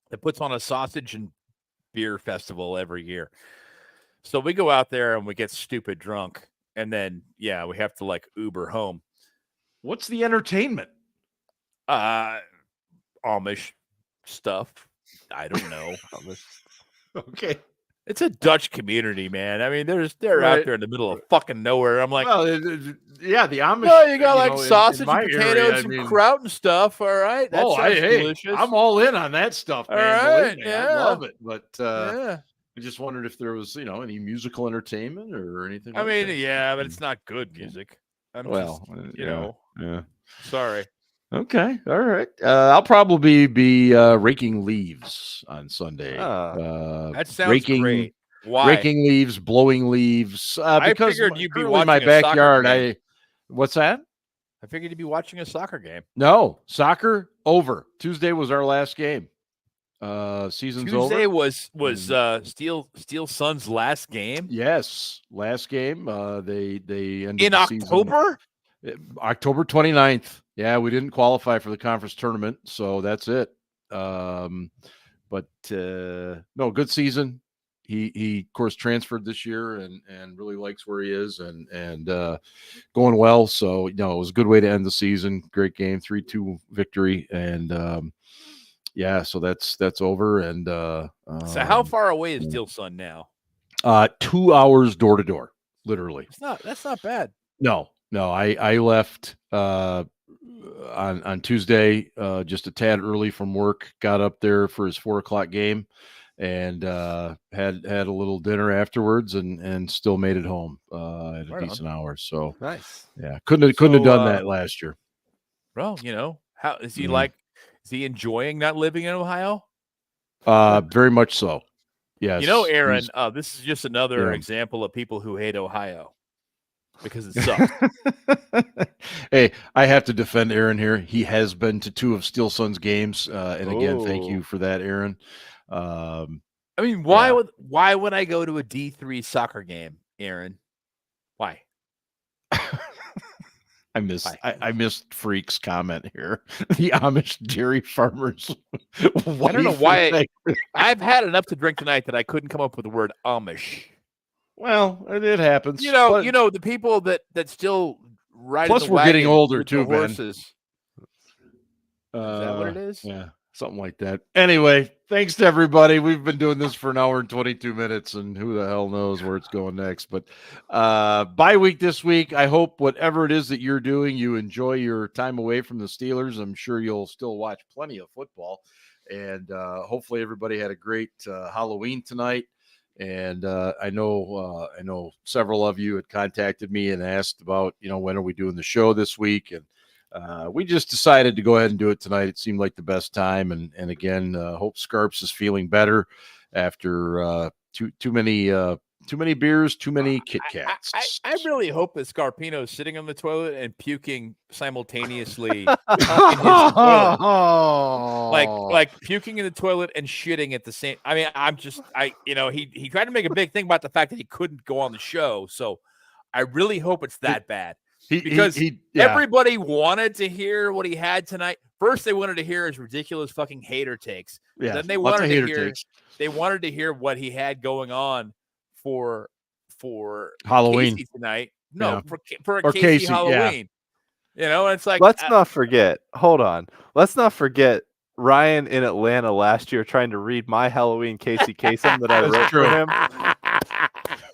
that puts on a sausage and beer festival every year. So we go out there and we get stupid drunk, and then we have to Uber home. What's the entertainment? Amish stuff. I don't know. Okay. It's a Dutch community, man. I mean, they're out there in the middle of fucking nowhere. I'm like, well, the Amish. Well, you got sausage in and potatoes and kraut and stuff. All right, that sounds delicious. I'm all in on that stuff, man. All right, I love it. But I just wondered if there was, any musical entertainment or anything. I like mean, that. yeah, but it's not good music. Yeah. Sorry. Okay, all right. I'll probably be raking leaves on Sunday. That sounds raking, great. Why? Raking leaves, blowing leaves. I Because figured you'd be currently watching my a soccer backyard. game. What's that? I figured you'd be watching a soccer game. No, soccer over. Tuesday was our last game. Season's over. Tuesday was Steel Sun's last game. Yes, last game. They ended In the October? season. October 29th. Yeah, we didn't qualify for the conference tournament, so that's it. No, good season. He of course transferred this year and really likes where he is and going well. So it was a good way to end the season. Great game, 3-2 victory, and so that's over. And So how far away is Steel Sun now? 2 hours door to door, literally. That's not bad. No, I left on Tuesday just a tad early from work. Got up there for his 4:00 game, and had a little dinner afterwards, and still made it home at a decent hour. So nice. Yeah, couldn't have done that last year. Well, how is he like? Is he enjoying not living in Ohio? Very much so. Yes. Aaron, this is just another example of people who hate Ohio because it sucks. Hey, I have to defend Aaron here. He has been to 2 of Steel Sun's games, and again, thank you for that, Aaron. I mean, why would I go to a D3 soccer game, Aaron? Why? I missed Freak's comment here. The Amish dairy farmers. I don't know why. I've had enough to drink tonight that I couldn't come up with the word Amish. Well, it happens. The people that still ride. Plus, we're getting older too, Ben. Horses. Is that what it is? Yeah, something like that. Anyway, thanks to everybody. We've been doing this for an hour and 22 minutes, and who the hell knows where it's going next. But bye week this week. I hope whatever it is that you're doing, you enjoy your time away from the Steelers. I'm sure you'll still watch plenty of football, and hopefully everybody had a great Halloween tonight. And I know several of you had contacted me and asked about, when are we doing the show this week? And we just decided to go ahead and do it tonight. It seemed like the best time. And again, hope Scarps is feeling better after too many beers, too many Kit Kats. I really hope that Scarpino is sitting on the toilet and puking simultaneously. In his toilet. Like puking in the toilet and shitting at the same. I mean, he tried to make a big thing about the fact that he couldn't go on the show. So I really hope it's that bad. Because everybody wanted to hear what he had tonight. First, they wanted to hear his ridiculous fucking hater takes. Yeah, then they wanted to hear what he had going on for Halloween Casey tonight. No, for a Casey Halloween. Yeah. It's like let's not forget. Hold on. Let's not forget Ryan in Atlanta last year trying to read my Halloween Casey Kasem that I wrote for him.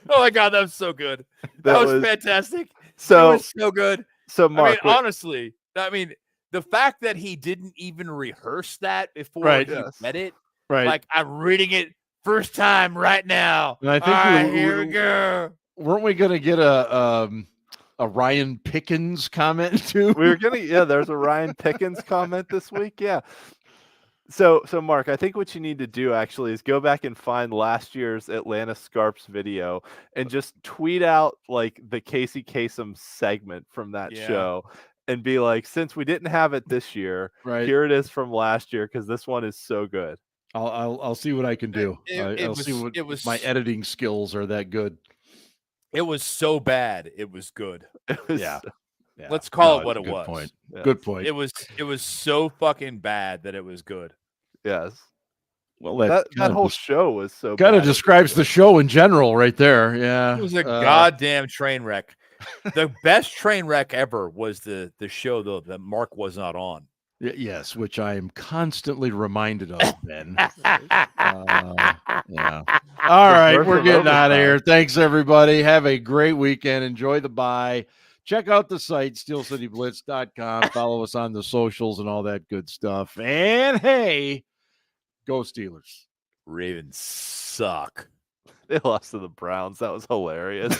Oh my God, that was so good. That was fantastic. So it was so good. So Mark, honestly, the fact that he didn't even rehearse that before he read it, right? Like I'm reading it first time right now. And I think here we go. Weren't we gonna get a Ryan Pickens comment too? We were gonna, there's a Ryan Pickens comment this week. Yeah. So Mark, I think what you need to do actually is go back and find last year's Atlanta Scarps video and just tweet out like the Casey Kasem segment from that show and be like, since we didn't have it this year, here it is from last year because this one is so good. I'll see what I can do. I'll see what my editing skills are that good. It was so bad. It was good. Yeah. Let's call it what it was. Point. Yes. Good point. It was so fucking bad that it was good. Yes. Well, that whole show was so kind of describes the show in general right there. Yeah. It was a goddamn train wreck. The best train wreck ever was the show though that Mark was not on. Yes, which I am constantly reminded of, Ben. Yeah. All right, we're getting out of here. Thanks, everybody. Have a great weekend. Enjoy the bye. Check out the site, steelcityblitz.com. Follow us on the socials and all that good stuff. And, hey, go Steelers. Ravens suck. They lost to the Browns. That was hilarious.